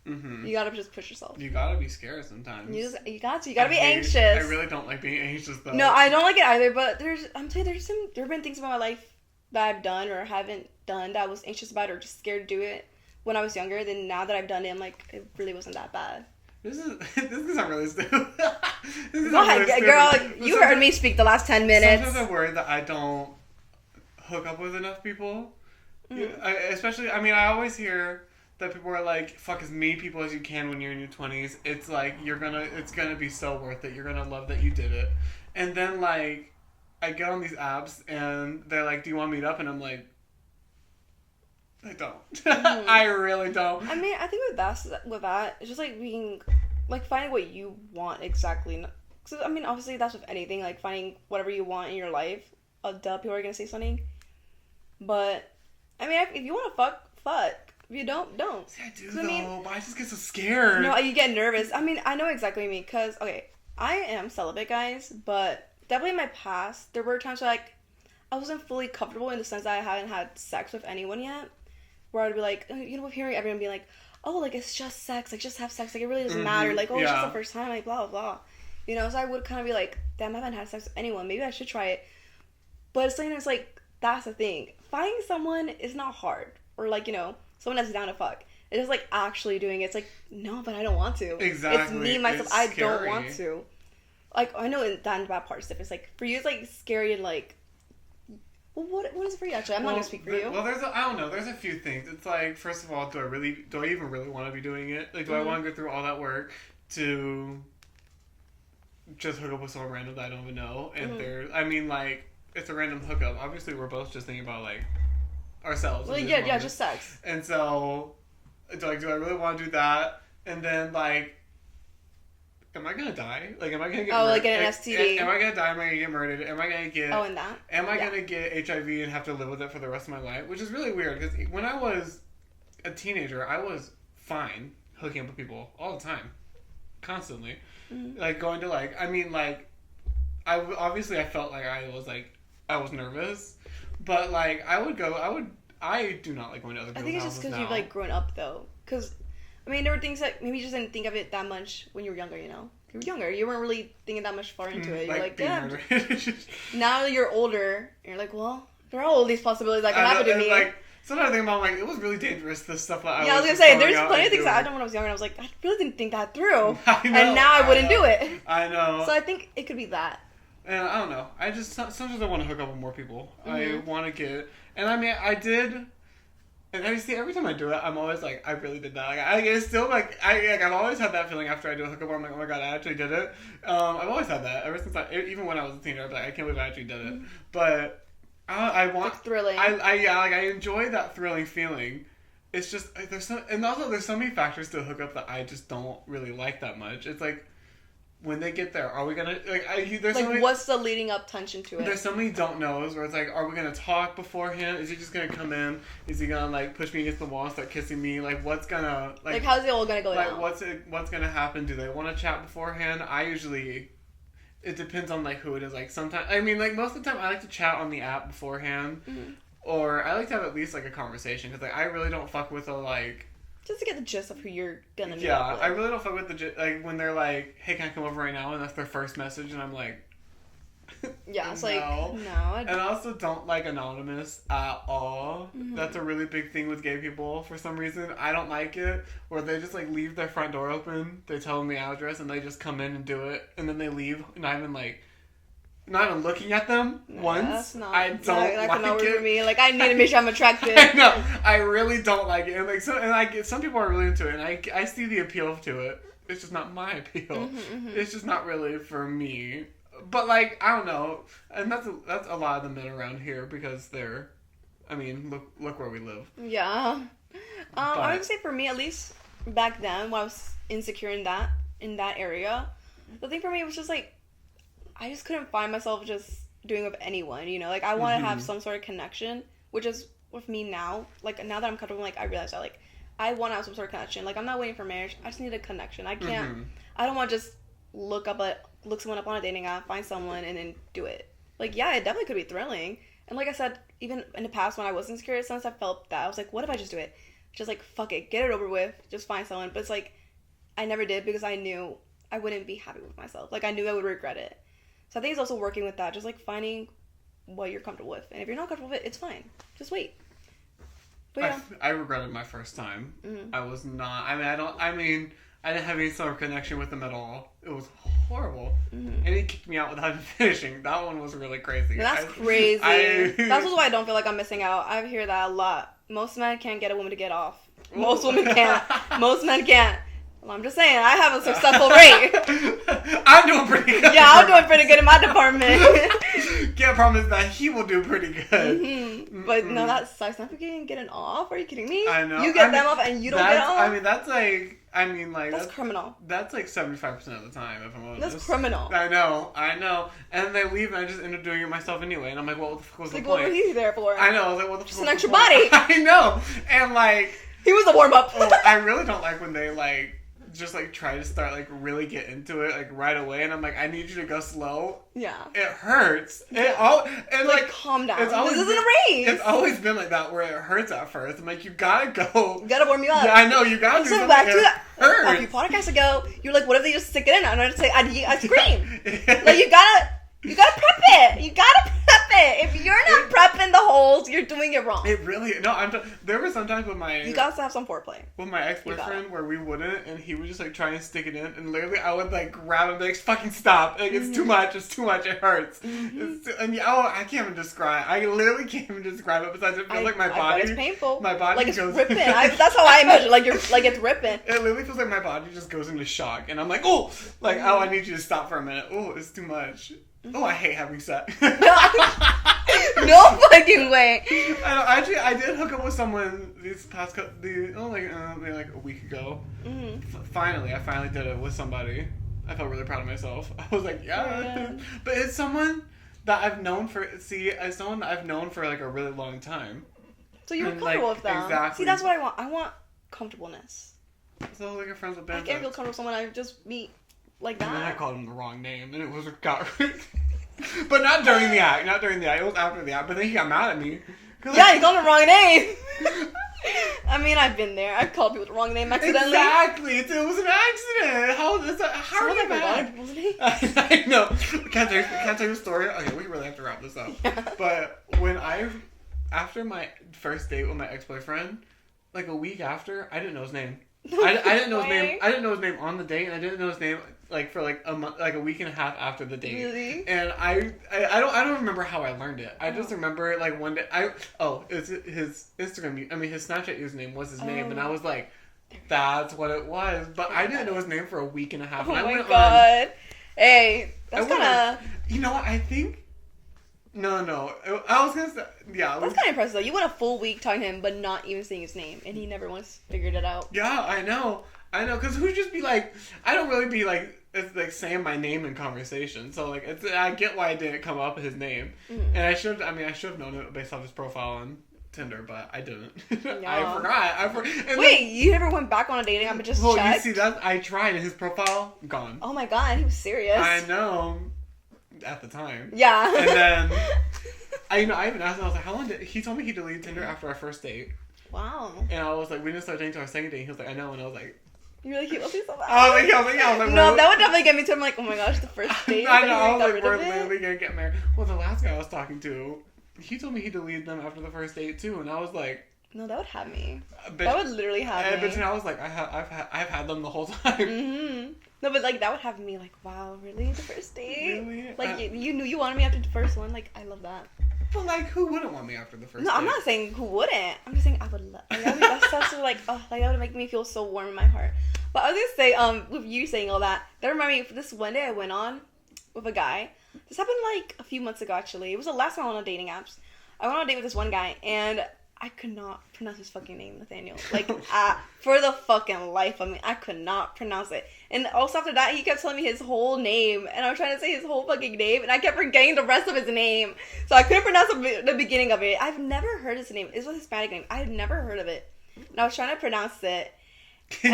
Mm-hmm. You gotta just push yourself. You gotta be scared sometimes. You gotta be anxious. I really don't like being anxious, though. No, I don't like it either, but there have been things about my life that I've done or haven't done that I was anxious about or just scared to do it when I was younger. Then now that I've done it, I'm like, it really wasn't that bad. This is not really stupid. Go ahead, girl. You heard me speak the last 10 minutes. Sometimes I'm worried that I don't hook up with enough people. Mm-hmm. Especially, I mean, I always hear that people are like, fuck as many people as you can when you're in your 20s. It's like, it's gonna be so worth it. You're gonna love that you did it. And then, like, I get on these apps and they're like, do you want to meet up? And I'm like, I don't. Mm-hmm. I really don't. I mean, I think with that, it's just like being, like, finding what you want exactly. So, I mean, obviously that's with anything, like finding whatever you want in your life. Duh, people are gonna say something. But, I mean, if you want to fuck. If you don't. See, I do, though, but I just get so scared. No, you get nervous. I mean, I know exactly what you mean, because, okay, I am celibate, guys, but definitely in my past, there were times where, like, I wasn't fully comfortable in the sense that I haven't had sex with anyone yet, where I'd be like, you know, hearing everyone be like, oh, like, it's just sex, like, just have sex, like, it really doesn't matter, like, oh, it's just the first time, like, blah, blah, blah, you know, so I would kind of be like, damn, I haven't had sex with anyone, maybe I should try it, but it's like, that's the thing, finding someone is not hard, or, like, you know, someone that's down to fuck. It's just, like, actually doing it. It's like, no, but I don't want to. Exactly. It's me, myself. I don't want to. Like, I know that and bad part stuff. It's, like, for you, it's, like, scary and, like... Well, what is it for you, actually? I'm not going to speak for you. Well, I don't know. There's a few things. It's, like, first of all, do I even really want to be doing it? Like, do I want to go through all that work to just hook up with someone random that I don't even know? And I mean, like, it's a random hookup. Obviously, we're both just thinking about, like, ourselves. Well, yeah, just sex. And so, do I really want to do that? And then, like, am I gonna die? Like, am I gonna get murdered? Like an STD? Am I gonna die? Am I gonna get murdered? Am I gonna get... and that? Am I gonna get HIV and have to live with it for the rest of my life? Which is really weird, because when I was a teenager, I was fine hooking up with people all the time. Constantly. Mm-hmm. Like, going to, like... I mean, like... I felt like I was nervous. But, like, I do not like going to other people's houses now. I think it's just because you've, like, grown up, though. Because, I mean, there were things that maybe you just didn't think of it that much when you were younger, you know? You were younger. You weren't really thinking that much far into it. You're like, damn. Now you're older, and you're like, well, there are all these possibilities that can happen to me. Like, sometimes I think about, like, it was really dangerous, this stuff that I was going to say, there's plenty of things that I done when I was younger, and I was like, I really didn't think that through. And now I wouldn't do it. I know. So I think it could be that. And I don't know. I just, sometimes I want to hook up with more people. I want to get, and I mean, I did... And I see every time I do it, I'm always like, I really did that. Like, it's still like, I've always had that feeling after I do a hookup. I'm like, oh my god, I actually did it. I've always had that ever since even when I was a teenager. I was like, I can't believe I actually did it. But I want it's thrilling. I enjoy that thrilling feeling. It's just there's so many factors to a hookup that I just don't really like that much. It's like, when they get there, are we gonna there's like so many, what's the leading up tension to it? There's so many don't knows where it's like, are we gonna talk beforehand? Is he just gonna come in? Is he gonna like push me against the wall and start kissing me? Like what's gonna like how's it all gonna go like down? What's gonna happen? Do they want to chat beforehand? It depends on like who it is. Like sometimes like most of the time I like to chat on the app beforehand, or I like to have at least like a conversation because like I really don't fuck with a like. Just to get the gist of who you're gonna meet Yeah, up with. I really don't fuck with like when they're like, "Hey, can I come over right now?" and that's their first message, and I'm like, yeah, it's no. like no. And I also don't like anonymous at all. That's a really big thing with gay people for some reason. I don't like it where they just like leave their front door open. They tell them the address and they just come in and do it, and then they leave, and not even looking at them once. I don't like it. For me. Like I need to make sure I'm attractive. I know. I really don't like it. And like some people are really into it, and I see the appeal to it. It's just not my appeal. It's just not really for me. But like I don't know, and that's a lot of the men around here because they're. I mean, look where we live. Yeah. I would say for me, at least back then, when I was insecure in that area, the thing for me was just like. I just couldn't find myself just doing it with anyone, you know? Like, I want to have some sort of connection, which is with me now. Like, now that I'm comfortable, like, I realize that, like, I want to have some sort of connection. Like, I'm not waiting for marriage. I just need a connection. I can't, I don't want to just look someone up on a dating app, find someone, and then do it. Like, yeah, it definitely could be thrilling. And like I said, even in the past when I wasn't insecure, since I felt that, I was like, what if I just do it? Just, like, fuck it. Get it over with. Just find someone. But it's like, I never did because I knew I wouldn't be happy with myself. Like, I knew I would regret it. So I think it's also working with that, just like finding what you're comfortable with. And if you're not comfortable with it, it's fine. Just wait. But yeah. I regretted my first time. I was not, I didn't have any sort of connection with him at all. It was horrible. And he kicked me out without even finishing. That one was really crazy. That's crazy. That's why I don't feel like I'm missing out. I hear that a lot. Most men can't get a woman to get off. Most women can't. Most men can't. Well, I'm just saying, I have a successful rate. I'm doing pretty good. Yeah, I'm doing pretty good in my department. Can't promise that he will do pretty good. But no, that sucks. Not forgetting getting off. Are you kidding me? I know. You get them off and you don't get off? That's criminal. That's like 75% of the time, if I'm honest. That's criminal. I know. And then they leave and I just end up doing it myself anyway. And I'm like, well, what the fuck was the point? What was he there for? I know. I was like, what the fuck just an extra body. I know. And like... He was a warm-up. I really don't like when they like... just like try to start like really get into it like right away, and I'm like, I need you to go slow. Yeah, it hurts. Yeah. And like calm down. This isn't a race. It's always been like that where it hurts at first. I'm like, you gotta go. You gotta warm me up. Yeah, I know you gotta do something. Back to that. A few podcasts ago, you're like, what if they just stick it in? And I just say, I scream. Like you gotta prep it. You gotta prep it. If you're not prepping the holes, you're doing it wrong. It really there were sometimes with my you gotta have some foreplay. With my ex-boyfriend where we wouldn't, and he would just like try and stick it in, and literally I would like grab him and be like, fucking stop. Like it's too much. It's too much. It hurts. I can't even describe. I literally can't even describe it. Besides, it feels like my body. It's painful. My body like it's goes ripping. That's how I imagine. Like it's ripping. It literally feels like my body just goes into shock, and I'm like, oh, like oh, I need you to stop for a minute. Oh, it's too much. Oh, I hate having sex. No fucking way. I did hook up with someone these past maybe like a week ago. Finally, I finally did it with somebody. I felt really proud of myself. I was like, yeah. But it's someone that I've known for like a really long time. So you're comfortable with them. Exactly. See, that's what I want. I want comfortableness. So like a friends with benefits. I can't feel comfortable with someone I just meet like that. And then I called him the wrong name, and it was but not during the act. Not during the act. It was after the act. But then he got mad at me. Yeah, you called him the wrong name. I mean, I've been there. I've called people the wrong name accidentally. Exactly. It was an accident. How are you mad? I know. Can't tell you a story? Okay, we really have to wrap this up. Yeah. But after my first date with my ex-boyfriend, like a week after, I didn't know his name. I didn't know his name. I didn't know his name on the date, and I didn't know his name like for like a month, like a week and a half after the date. Really? And I don't remember how I learned it. I just remember like one day it's his Instagram. I mean his Snapchat username was his name, and I was like, that's what it was. But I didn't know his name for a week and a half. Oh and I my god! Hey, that's kind of. You know what? I think. No. I was gonna say, yeah. That's kind of impressive though. You went a full week talking to him, but not even saying his name, and he never once figured it out. Yeah, I know. Because who'd just be like, I don't really be like, it's like saying my name in conversation. So like, I get why I didn't come up with his name, and I should have known it based off his profile on Tinder, but I didn't. Yeah. I forgot. Wait, you never went back on a dating app and just checked? Well, you see that I tried, and his profile gone. Oh my god, he was serious. I know. At the time. Yeah. And then, I even asked him, I was like, how long he told me he deleted Tinder after our first date. Wow. And I was like, we didn't start dating until our second date. He was like, I know. And I was like, you really cute. So bad. I was like, no, that would definitely get me to, I'm like, oh my gosh, the first date. I know. I was like, we're literally going to get married. Well, the last guy I was talking to, he told me he deleted them after the first date too. And I was like, no, that would have me. That would literally have me. But I was like, I've had them the whole time. Mm-hmm. No, but like that would have me like, wow, really? The first date? Really? Like you knew you wanted me after the first one. Like I love that. But like, who wouldn't want me after the first? No, date? I'm not saying who wouldn't. I'm just saying I would love. Like, that's so like, oh, like that would make me feel so warm in my heart. But I was gonna say, with you saying all that, that reminded me of this one day I went on with a guy. This happened like a few months ago actually. It was the last time I went on dating apps. I went on a date with this one guy and I could not pronounce his fucking name, Nathaniel. Like, for the fucking life of me, I could not pronounce it. And also after that, he kept telling me his whole name. And I was trying to say his whole fucking name. And I kept forgetting the rest of his name. So I couldn't pronounce the beginning of it. I've never heard his name. It was a Hispanic name. I had never heard of it. And I was trying to pronounce it. You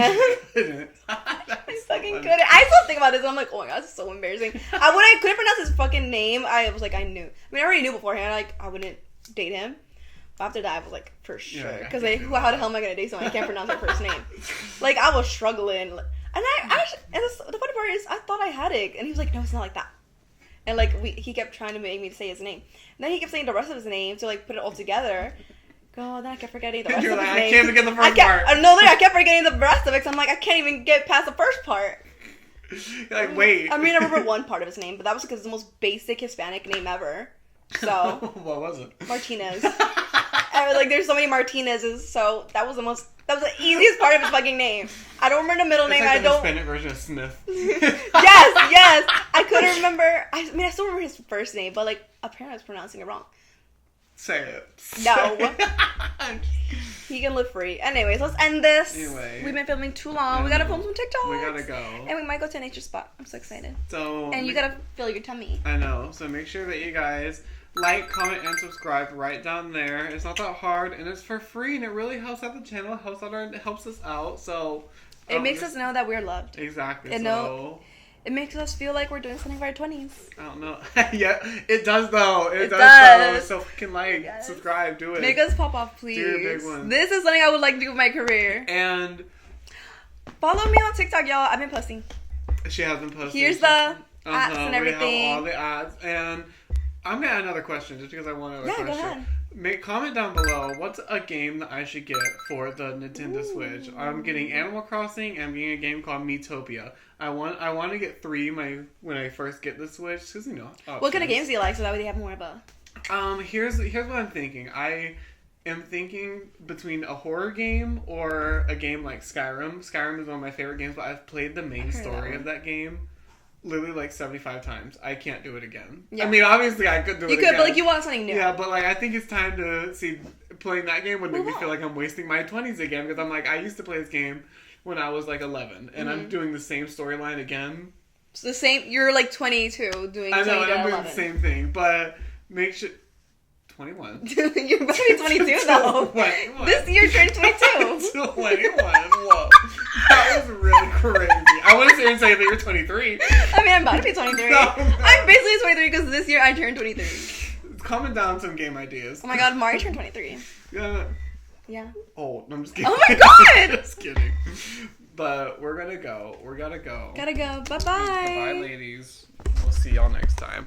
couldn't. I fucking couldn't. I still think about this and I'm like, oh my god, this is so embarrassing. When I couldn't pronounce his fucking name, I was like, I knew. I mean, I already knew beforehand. Like, I wouldn't date him. After that, I was like, for sure. Because how the hell am I going to date someone I can't pronounce their first name? Like, I was struggling. And the funny part is, I thought I had it. And he was like, no, it's not like that. And, like, he kept trying to make me say his name. And then he kept saying the rest of his name to, like, put it all together. God, then I kept forgetting the rest of his name. I can't forget the first part. No, I kept forgetting the rest of it. Because I'm like, I can't even get past the first part. You're like, wait. I mean, I remember one part of his name. But that was because it's the most basic Hispanic name ever. So. What was it? Martinez. I was like, there's so many Martinez's, so that was the easiest part of his fucking name. I don't remember the middle name. Like the Hispanic version of Smith. yes. I couldn't remember. I mean, I still remember his first name, but like apparently I was pronouncing it wrong. Say it. No. He can live free. Anyways, let's end this. Anyway. We've been filming too long. We gotta film some TikToks. We gotta go. And we might go to a nature spot. I'm so excited. And you gotta fill your tummy. I know. So make sure that you guys like, comment, and subscribe right down there. It's not that hard, and it's for free, and it really helps out the channel, helps us out. So it makes us know that we're loved. Exactly. It makes us feel like we're doing something for our 20s. I don't know. Yeah, it does though. It does. So fucking subscribe, do it. Make us pop off, please. Do your big one. This is something I would like to do with my career. And follow me on TikTok, y'all. I've been posting. She has been posting. Here's the ads and everything. We have all the ads. And I'm gonna add another question just because I want another question. Go ahead. Comment down below what's a game that I should get for the Nintendo Switch. I'm getting Animal Crossing and I'm getting a game called Miitopia. I want to get 3 when I first get the Switch because what kind of games do you like so that way they have more of a here's what I'm thinking. I am thinking between a horror game or a game like Skyrim. Skyrim is one of my favorite games, but I've played the main story of that game literally like 75 times. I can't do it again. Yeah. I mean, obviously I could do it again. You could, but like you want something new. Yeah, but like I think it's time to see playing that game would make me feel like I'm wasting my 20s again because I'm like, I used to play this game when I was like 11 and I'm doing the same storyline again. So the same, you're like 22 doing I know, and I'm doing the same thing, but make sure 21. You're about to be 22 though. 21. This year turned 22. 21. Whoa. That was really crazy. I want to sit and say that you're 23. I mean, I'm about to be 23. No. I'm basically 23 because this year I turned 23. Comment down some game ideas. Oh my god, Mari turned 23. Yeah. Yeah. Oh, no, I'm just kidding. Oh my god! Just kidding. But we're gonna go. We're gotta go. Gotta go. Bye-bye. Bye, ladies. We'll see y'all next time.